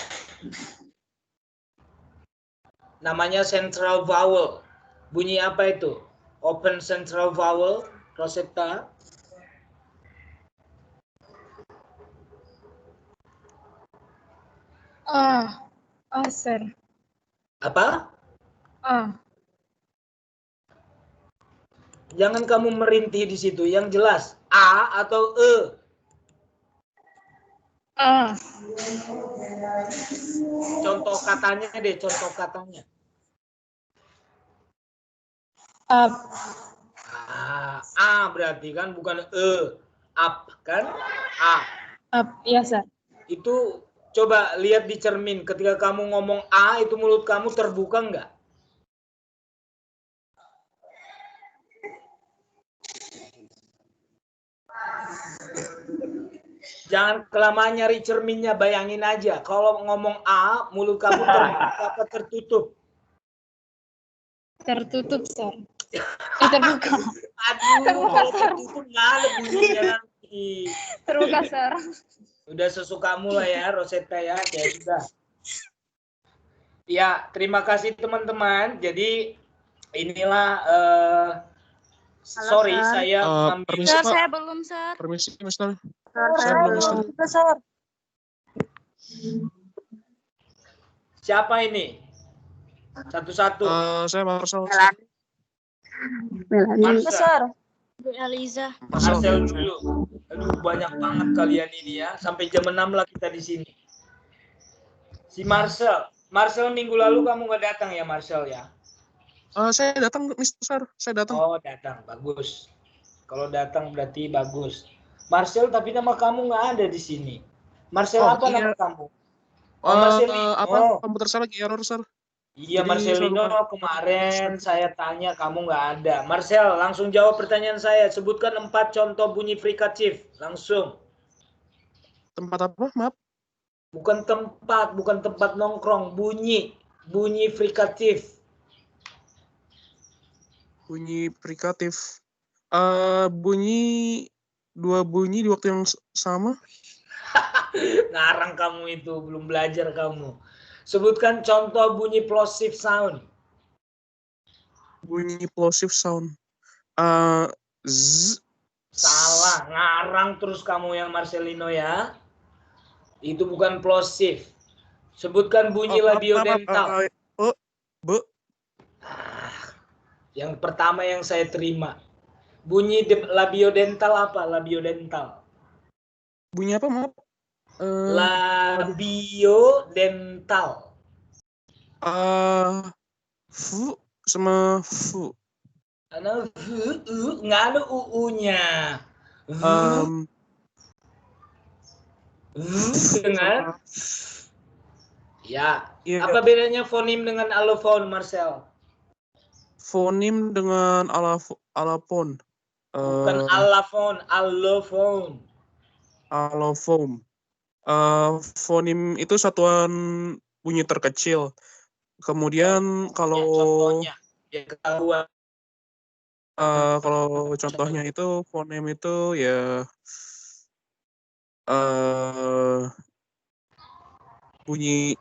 Namanya central vowel. Bunyi apa itu? Open central vowel, Rosetta. Sir. Apa? Jangan kamu merintih di situ. Yang jelas A atau E. Contoh katanya deh, contoh katanya. Up. A berarti kan, bukan E. Up kan? A. Up, iya, Sir. Itu coba lihat di cermin. Ketika kamu ngomong A, itu mulut kamu terbuka nggak? Jangan kelamaan nyari cerminnya, bayangin aja. Kalau ngomong A, mulut kamu terbuka apa tertutup? Tertutup, Sir. Terbuka. Aduh, Terbuka, kalau Sir. tertutup nggak ada bunyinya nanti. Terbuka, Sir. Udah sesukamu lah ya, Rosetta ya. Ya sudah. Ya, terima kasih teman-teman. Jadi inilah sorry, Sir. saya mengambil. Permisi, Pak. Saya belum, Sir. Permisi, Mister. Saya belum, belum Mister. juga, Sir. Siapa ini? Satu-satu. Saya Marcel. Marcel. Sir. Bu Eliza. Marcel dulu. Aduh, banyak banget kalian ini ya. Sampai jam 6 lah kita di sini. Si Marcel. Marcel minggu lalu kamu nggak datang ya, Marcel ya? Saya datang, Mr. Sar. Saya datang. Oh, datang. Bagus. Kalau datang berarti bagus. Marcel, tapi nama kamu nggak ada di sini. Marcel Oh, apa iya. nama kamu? Oh, Marcelino. Apa? Komputer saya lagi error, Sar. Iya, Jadi, Marcelino, kemarin saya tanya kamu nggak ada. Marcel, langsung jawab pertanyaan saya. Sebutkan 4 contoh bunyi frikatif. Langsung. Tempat apa? Maaf. Bukan tempat nongkrong. Bunyi frikatif. Bunyi frikatif. Dua bunyi di waktu yang sama. Ngarang kamu itu, belum belajar kamu. Sebutkan contoh bunyi plosive sound. Bunyi plosive sound. Z. Salah, ngarang terus kamu yang Marcelino ya. Itu bukan plosive. Sebutkan bunyi labiodental. Yang pertama yang saya terima. Bunyi labiodental apa? Labiodental. Bunyi apa, maaf? Labiodental. Fu sama fu. Nggak ada u-nya. Dengan ya. Apa bedanya fonim dengan allophone, Marcel? Fonim dengan allophone. Bukan allophone, allophone. Allophone. Fonim itu satuan bunyi terkecil. Kemudian kalau kalau contohnya itu fonem itu ya bunyi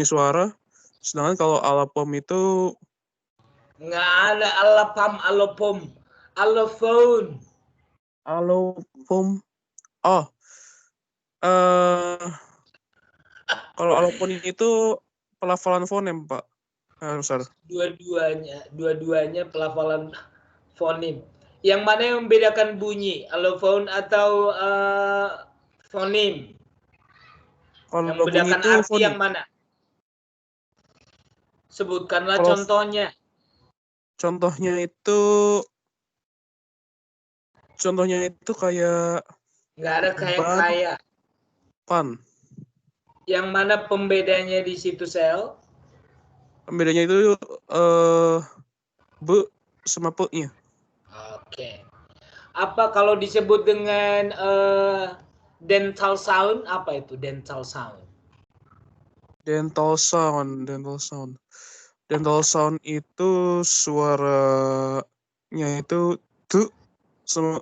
suara. Sedangkan kalau allophone itu nggak ada allophone. Allophone. Allophone. Kalau allophone itu pelafalan fonem, Pak. Besar. Dua-duanya pelafalan fonim. Yang mana yang membedakan bunyi, allophone atau fonim? Kalau yang membedakan bunyi itu arti fonim. yang mana? Sebutkanlah contohnya. Contohnya itu kayak nggak ada kayak pan. Yang mana pembedanya di situ, Sel? Pembedanya itu b sama p-nya. Oke. Apa kalau disebut dengan dental sound, apa itu dental sound? Dental sound itu suaranya itu t sama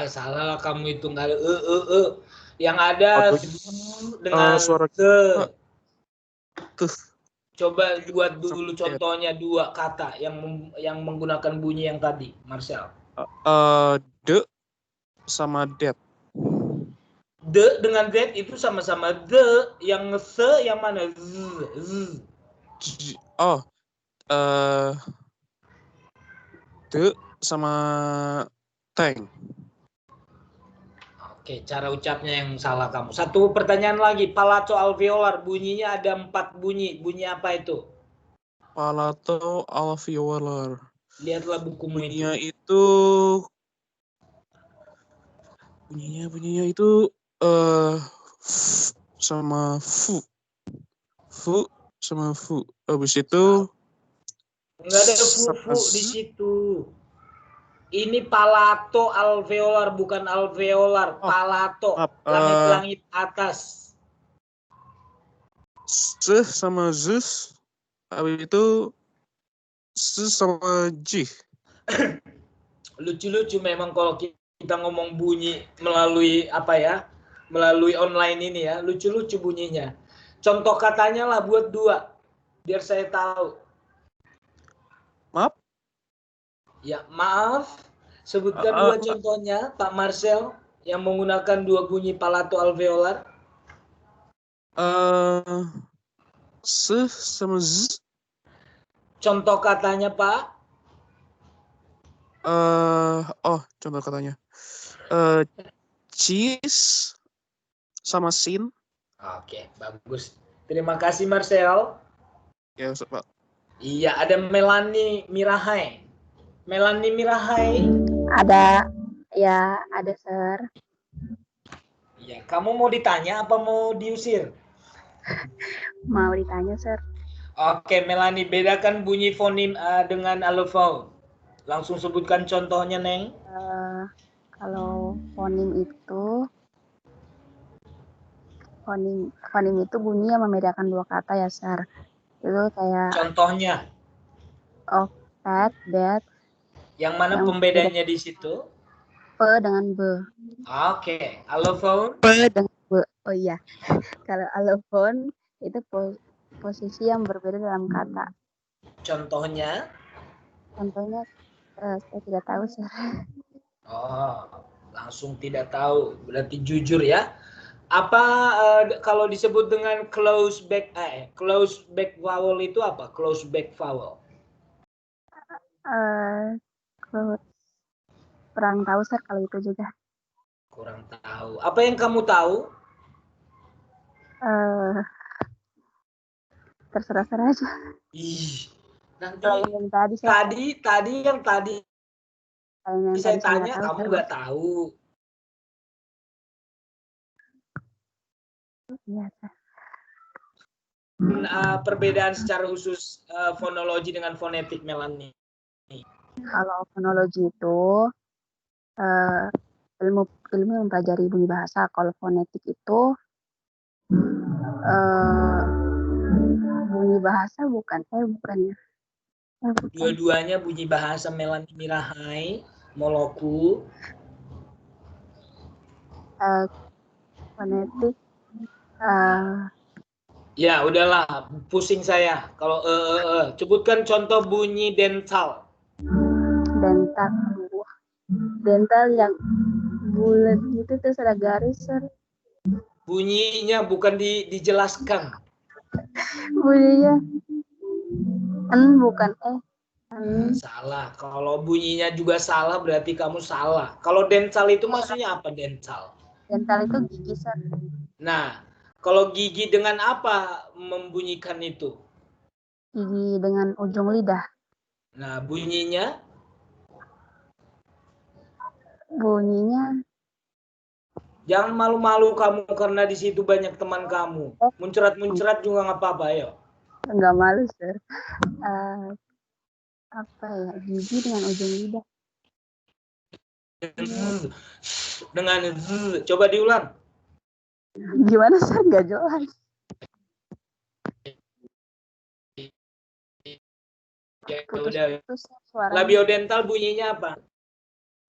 salah lah kamu itu, nggak ada yang ada dengan suara coba buat dulu contohnya 2 kata yang menggunakan bunyi yang tadi, Marcel. D sama det. D dengan det itu sama-sama d. Yang se yang mana? Z. D sama teng. Oke, cara ucapnya yang salah kamu. Satu pertanyaan lagi, palato alveolar bunyinya ada 4 bunyi. Bunyi apa itu? Palato alveolar. Lihatlah bukumu bunyinya itu. Bunyinya itu f sama fu. Fu sama fu. Habis itu enggak ada fu di situ. Ini palato alveolar, bukan alveolar. Palato, langit-langit atas. S sama zus. Habis itu s sama j. Lucu-lucu memang kalau kita ngomong bunyi melalui melalui online ini ya. Lucu-lucu bunyinya. Contoh katanya lah buat 2. Biar saya tahu. Maaf? Ya, maaf. Sebutkan 2 contohnya, Pak Marcel, yang menggunakan 2 bunyi palato alveolar. S sama z. Contoh katanya, Pak. Contoh katanya. Cheese sama sin. Oke, bagus. Terima kasih, Marcel. Ya, Ustaz, Pak. Iya, ada Melani Mirahai. Melani Mirahai. Ada, ya ada Sir. Iya, kamu mau ditanya apa mau diusir? Mau ditanya Sir. Oke, Melani, bedakan bunyi fonim dengan allophone. Langsung sebutkan contohnya, Neng. Kalau fonim itu bunyi yang membedakan dua kata ya Sir. Itu kayak Contohnya. of, that, that. Yang mana pembedanya di situ? P dengan B. Oke, allophone. P dengan B. Oh iya. Kalau allophone itu posisi yang berbeda dalam kata. Contohnya? Contohnya saya tidak tahu Sir. Oh, langsung tidak tahu. Berarti jujur ya. Apa kalau disebut dengan close back vowel itu apa? Close back vowel. Kurang tahu Sir kalau itu juga. Kurang tahu. Apa yang kamu tahu? Terserah aja. Ih, nanti yang tadi saya tanya kamu nggak tahu. Iya. Perbedaan secara khusus fonologi dengan fonetik, Melani. Kalau fonologi itu ilmu yang mempelajari bunyi bahasa. Kalau fonetik itu bunyi bahasa bukan ya. Dua-duanya bunyi bahasa, Melani Mirahai, Moloku. Fonetik. Ya, udahlah, pusing saya. Kalau sebutkan contoh bunyi dental. Dental yang bulat gitu terus ada garis, Sir. Bunyinya bukan dijelaskan. Bunyinya bukan Salah. Kalau bunyinya juga salah berarti kamu salah. Kalau dental itu maksudnya apa dental? Dental itu gigi, Sir. Nah, kalau gigi dengan apa membunyikan itu? Gigi dengan ujung lidah. Nah, bunyinya? Jangan malu-malu kamu karena di situ banyak teman kamu. Muncrat-muncrat juga nggak apa-apa, ayo. Nggak malu, Sir. Apa ya? Gigi dengan ujung lidah. Dengan coba diulang. Gimana, Sir? Nggak jelas. Ya, udah. Labiodental bunyinya apa?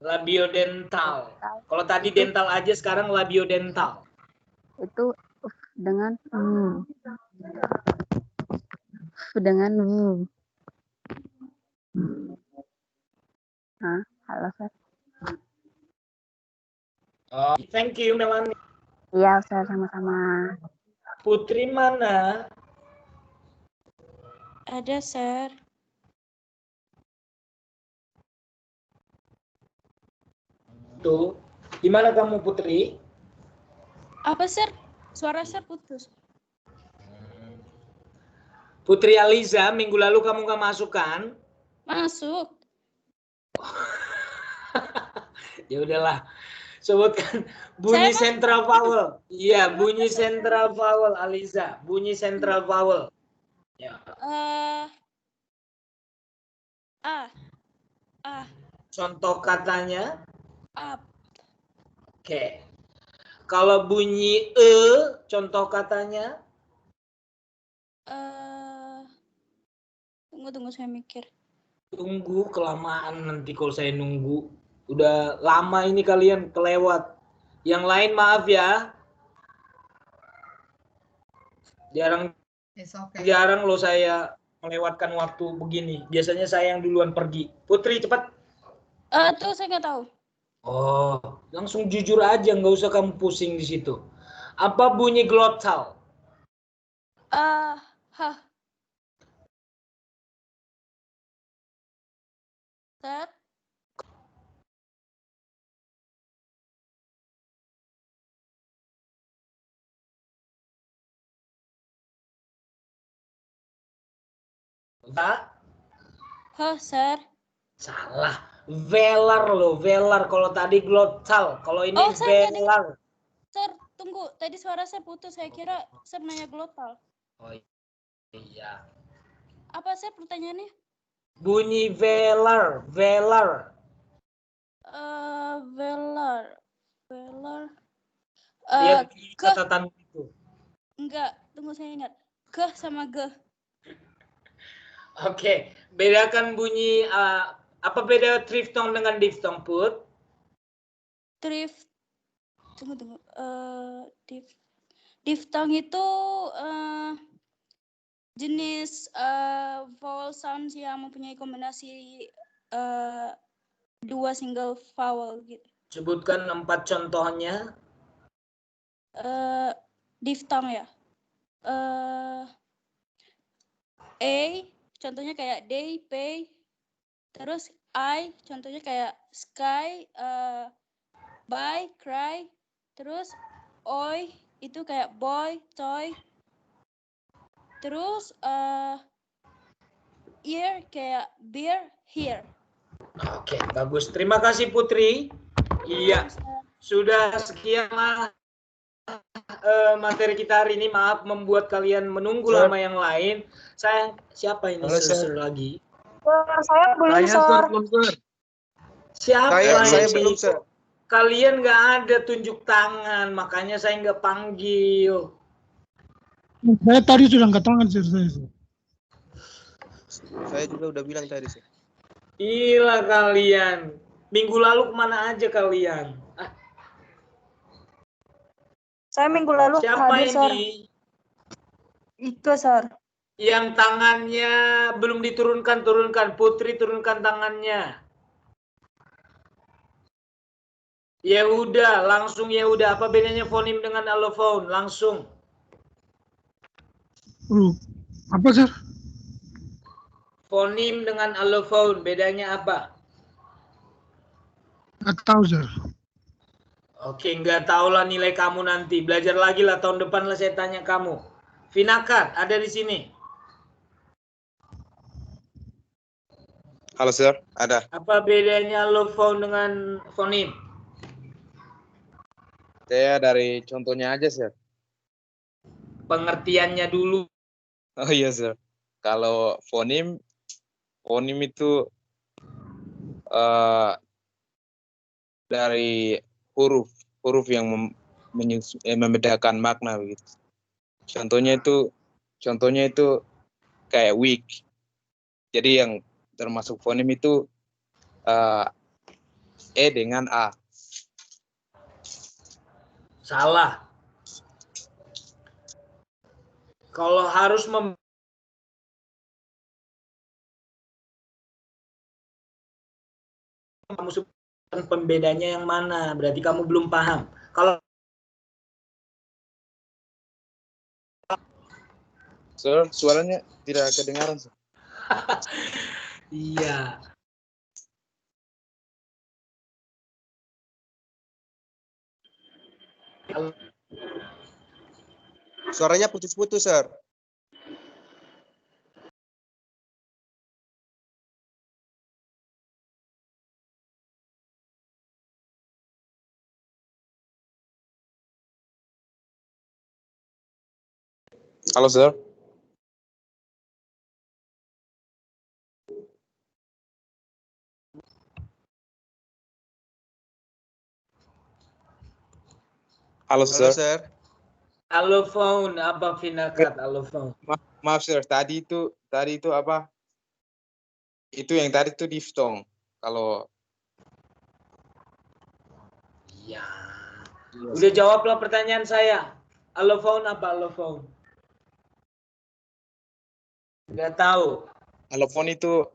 Labiodental. Kalau tadi dental aja, sekarang labiodental. Itu dengan halo Sir. Oh, thank you Melani. Iya, Sir, sama-sama. Putri mana? Ada, Sir. Tuh, di mana kamu Putri? Apa, Sir? Suara Sir putus. Putri Aliza, minggu lalu kamu nggak masuk kan? Masuk. Ya udahlah. Sebutkan bunyi central vowel. Iya, bunyi central vowel Aliza. Bunyi central vowel. Ya. Contoh katanya? Up. Oke. Kalau bunyi contoh katanya? Tunggu saya mikir. Tunggu, kelamaan nanti kalau saya nunggu. Udah lama ini kalian kelewat. Yang lain maaf ya. Jarang loh saya melewatkan waktu begini. Biasanya saya yang duluan pergi. Putri cepat. Tuh saya nggak tahu. Oh, langsung jujur aja, nggak usah kamu pusing di situ. Apa bunyi glottal? Sir? Enggak? Sir. Salah. Velar loh, velar. Kalau tadi glottal, kalau ini Oh, saya nggak dengar. velar. Sir, tunggu. Tadi suara saya putus. Saya kira Sir nanya glottal. Oh iya. Apa Sir pertanyaannya? Bunyi velar, velar. Velar. Velar. Lihat catatan itu. Enggak, tunggu saya ingat. Ke sama ge. Oke, bedakan bunyi apa beda triftong dengan diftong, Put? Tunggu. Diftong itu jenis vowel sounds yang mempunyai kombinasi dua single vowel gitu. Sebutkan 4 contohnya. Diftong ya. A contohnya kayak day, pay. Terus I contohnya kayak sky, buy, cry. Terus oi itu kayak boy, toy. Terus ear kayak beer, here. Oke, bagus. Terima kasih Putri. Iya, sudah sekian materi kita hari ini. Maaf membuat kalian menunggu lama yang lain. Siapa ini Sir lagi? Saya belum, Sir. Siapa Saya ini? belum, Sir. Kalian nggak ada tunjuk tangan, makanya saya nggak panggil. Saya tadi sudah angkat tangan, Sir. Saya juga udah bilang tadi, Sir. Gila kalian. Minggu lalu kemana aja kalian? Saya minggu lalu Siapa hadir, Sir. ini? Ika, Sir. Yang tangannya belum diturunkan, turunkan. Putri, turunkan tangannya. Yehuda, langsung Yehuda. Apa bedanya fonim dengan allophone? Langsung. Apa, Sir? Fonim dengan allophone, bedanya apa? Nggak tahu, Sir. Oke, nggak tahu lah nilai kamu nanti. Belajar lagi lah tahun depan lah saya tanya kamu. Vinakat, ada di sini. Halo, Sir. Ada. Apa bedanya allophone dengan fonim? Saya dari contohnya aja, Sir. Pengertiannya dulu. Oh iya, Sir. Kalau fonim itu dari huruf yang membedakan makna begitu. Contohnya itu kayak weak. Jadi yang termasuk fonim itu E dengan A. Salah. Kalau harus kamu sebutkan pembedanya yang mana? Berarti kamu belum paham. Kalau Sir, suaranya tidak kedengaran, Sir. Iya. Suaranya putus-putus, Sir. Halo, Sir. Halo, Sir. Allophone, apa Vinakat allophone? Maaf, Sir. Tadi itu apa? Itu yang tadi itu diftong. Kalau Iya. Udah jawablah pertanyaan saya. Allophone apa allophone? Nggak tahu. allophone itu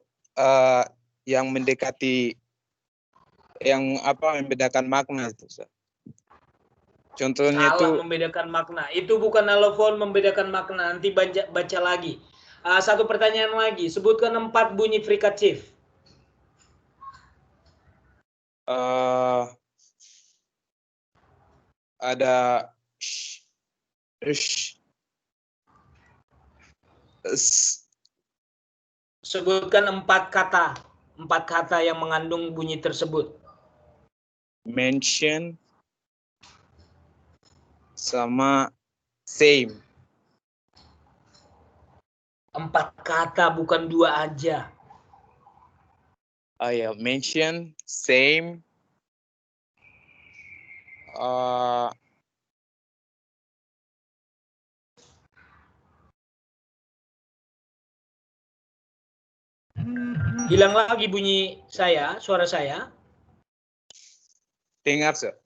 yang mendekati membedakan makna itu, Sir. Contohnya Salah itu membedakan makna. Itu bukan allophone membedakan makna. Nanti baca lagi. Satu pertanyaan lagi. Sebutkan 4 bunyi frikatif. ada Sebutkan 4 kata. 4 kata yang mengandung bunyi tersebut. Mention sama same. 4 kata, bukan 2 aja. Oh ya, mention, same, Hilang lagi bunyi saya, suara saya. dengar, Sir.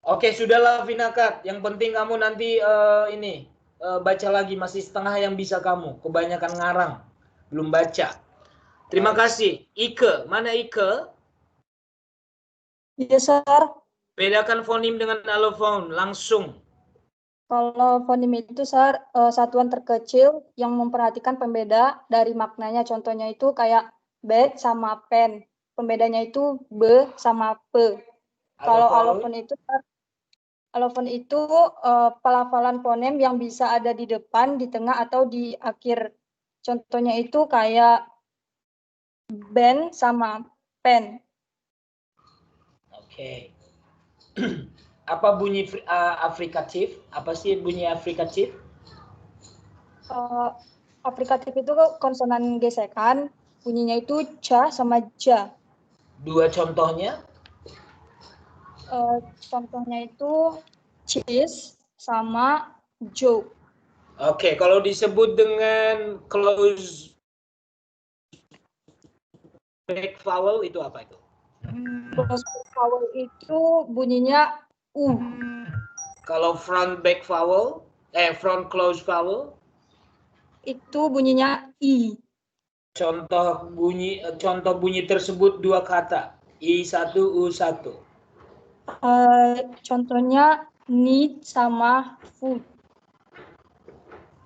Oke, sudahlah Vinakat. Yang penting kamu nanti baca lagi, masih setengah yang bisa kamu. Kebanyakan ngarang, belum baca. Terima kasih. Ike, mana Ike? Iya, Sir. Bedakan fonim dengan alofon, langsung. Kalau fonim itu, Sir, satuan terkecil yang memperhatikan pembeda dari maknanya. Contohnya itu kayak bed sama pen. Pembedanya itu be sama pe. Kalau alofon itu, Sir, alofon itu pelafalan fonem yang bisa ada di depan, di tengah, atau di akhir. Contohnya itu kayak ben sama pen. Oke. Apa bunyi afrikatif? Apa sih bunyi afrikatif? Afrikatif itu konsonan gesekan, bunyinya itu ca sama ja. 2 contohnya? Contohnya itu cheese sama joke. Oke, kalau disebut dengan close back vowel itu apa itu? Close back vowel itu bunyinya u. Kalau front back vowel, front close vowel itu bunyinya i. Contoh bunyi tersebut 2 kata. I1, U1. Contohnya need sama food.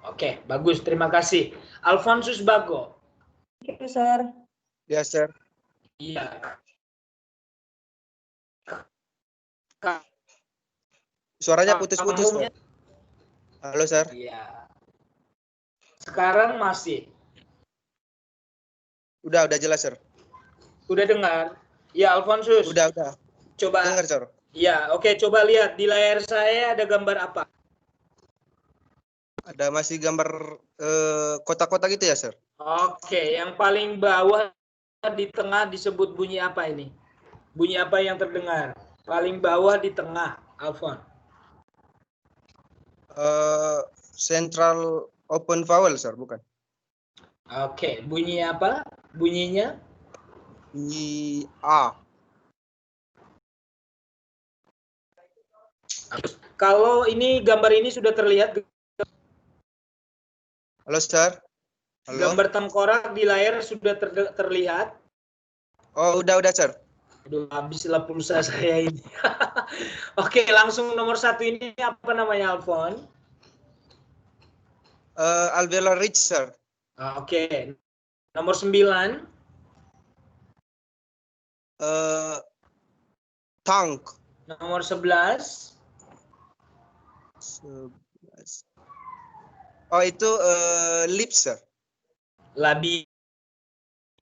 Oke, bagus. Terima kasih. Alfonsus Bago. Oke, Sir. Ya, Sir. Iya. Suaranya putus-putus, Pak. Halo, Sir. Iya. Sekarang masih. Udah jelas, Sir. Udah dengar? Ya, Alfonsus. Udah. Coba. Dengar, Sir. Ya, oke. Coba lihat di layar saya ada gambar apa? Ada masih gambar kotak-kotak gitu ya, Sir? Oke, yang paling bawah di tengah disebut bunyi apa ini? Bunyi apa yang terdengar? Paling bawah di tengah, Alfon. Central open vowel, Sir, bukan? Oke, bunyi apa? Bunyinya? Bunyi A. Kalau ini gambar ini sudah terlihat. Halo, Sir. Halo? Gambar tengkorak di layar sudah terlihat. Oh, udah, Sir. Aduh, habislah pulsa saya ini. Oke, langsung nomor 1 ini apa namanya, Alfon? Alveolar ridge, Sir. Oke. Nomor 9. Tongue. Nomor 11. Oh, itu lips, Sir. Labi.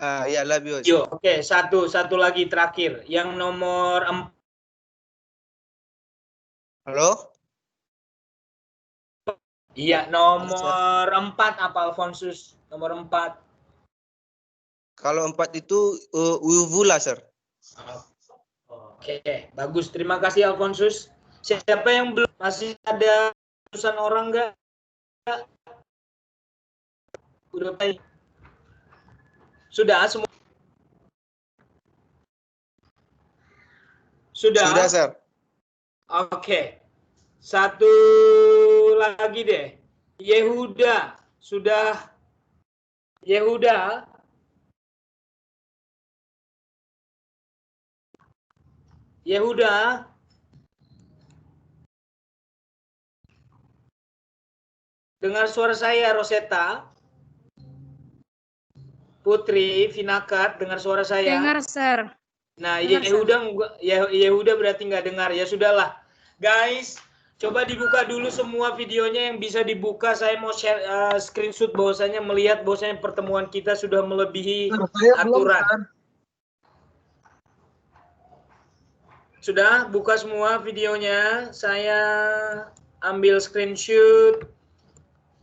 Ya, labios. Oke, satu lagi terakhir. Yang nomor 4. Halo? Iya, nomor 4 apa, Alfonsus? Nomor 4. Kalau 4 itu uvula, Sir. Oke, bagus. Terima kasih, Alfonsus. Siapa yang belum, masih ada urusan orang nggak? Udah baik. Sudah semua. Sudah, Sir. Oke. Satu lagi deh. Yehuda. Sudah. Yehuda. Yehuda. Dengar suara saya, Rosetta. Putri, Vinakat, dengar suara saya? Dengar, Sir. Nah, Yehuda berarti nggak dengar. Ya sudahlah. Guys, Coba dibuka dulu semua videonya yang bisa dibuka. Saya mau share screenshot bahwasanya melihat bahwasanya pertemuan kita sudah melebihi aturan. Sudah buka semua videonya. Saya ambil screenshot.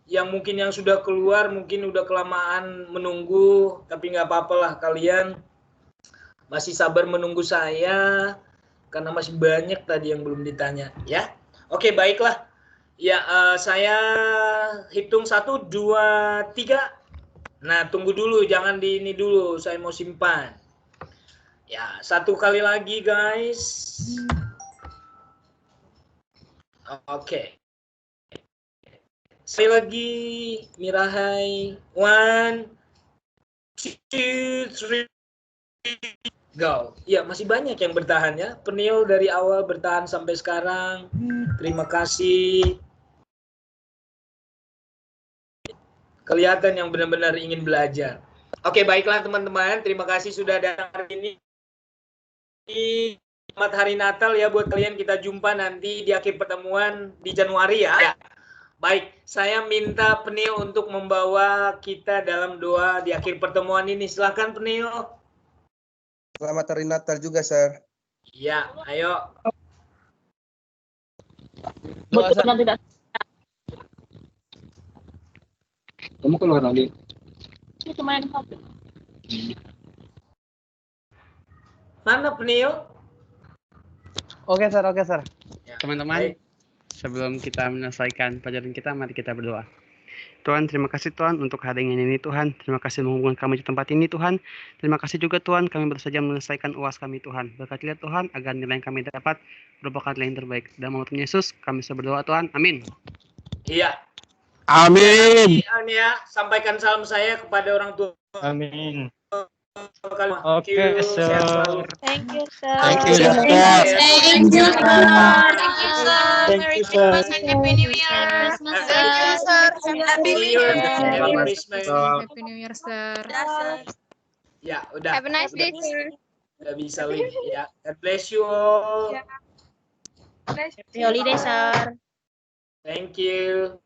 Yang mungkin yang sudah keluar mungkin udah kelamaan menunggu, tapi nggak apa-apa lah, kalian masih sabar menunggu saya karena masih banyak tadi yang belum ditanya ya. Oke, baiklah ya, saya hitung 1, 2, 3. Nah, tunggu dulu, jangan di ini dulu, saya mau simpan ya. 1 kali lagi guys. Oke. Sekali lagi, Mirahai. 1, 2, 3, go. Ya, masih banyak yang bertahan ya. Penil dari awal bertahan sampai sekarang. Terima kasih. Kelihatan yang benar-benar ingin belajar. Oke, baiklah teman-teman. Terima kasih sudah datang hari ini. Selamat hari Natal ya buat kalian. Kita jumpa nanti di akhir pertemuan di Januari ya. Baik, saya minta Penil untuk membawa kita dalam doa di akhir pertemuan ini. Silakan Penil. Selamat hari Natal juga, Sir. Iya, ayo. Doa, Sir. Kamu keluar lagi. Itu main HP. Mana Penil? Oke, Sir. Ya, Teman-teman, baik. sebelum kita menyelesaikan pelajaran kita, mari kita berdoa. Tuhan, terima kasih Tuhan untuk hari ini Tuhan. Terima kasih menghubungkan kami di tempat ini Tuhan. Terima kasih juga Tuhan, kami baru saja menyelesaikan UAS kami Tuhan. Berkatilah Tuhan agar nilai yang kami dapat merupakan nilai yang terbaik. Dalam nama Tuhan Yesus, kami berdoa Tuhan. Amin. Iya. Amin. Ya, sampaikan salam saya kepada orang tua. Amin. Oke, Sir. Thank you, sir. Thank you, Sir. Thank you, sir. Thank you, sir. Thank Merry you, sir. Christmas and Happy New Year. Thank you, sir. Happy New Year. Merry Christmas. Happy New Year, sir. Ya, udah. Have a nice day, sir. Udah bisa live ya. God bless you all. Happy holiday, sir. Thank you.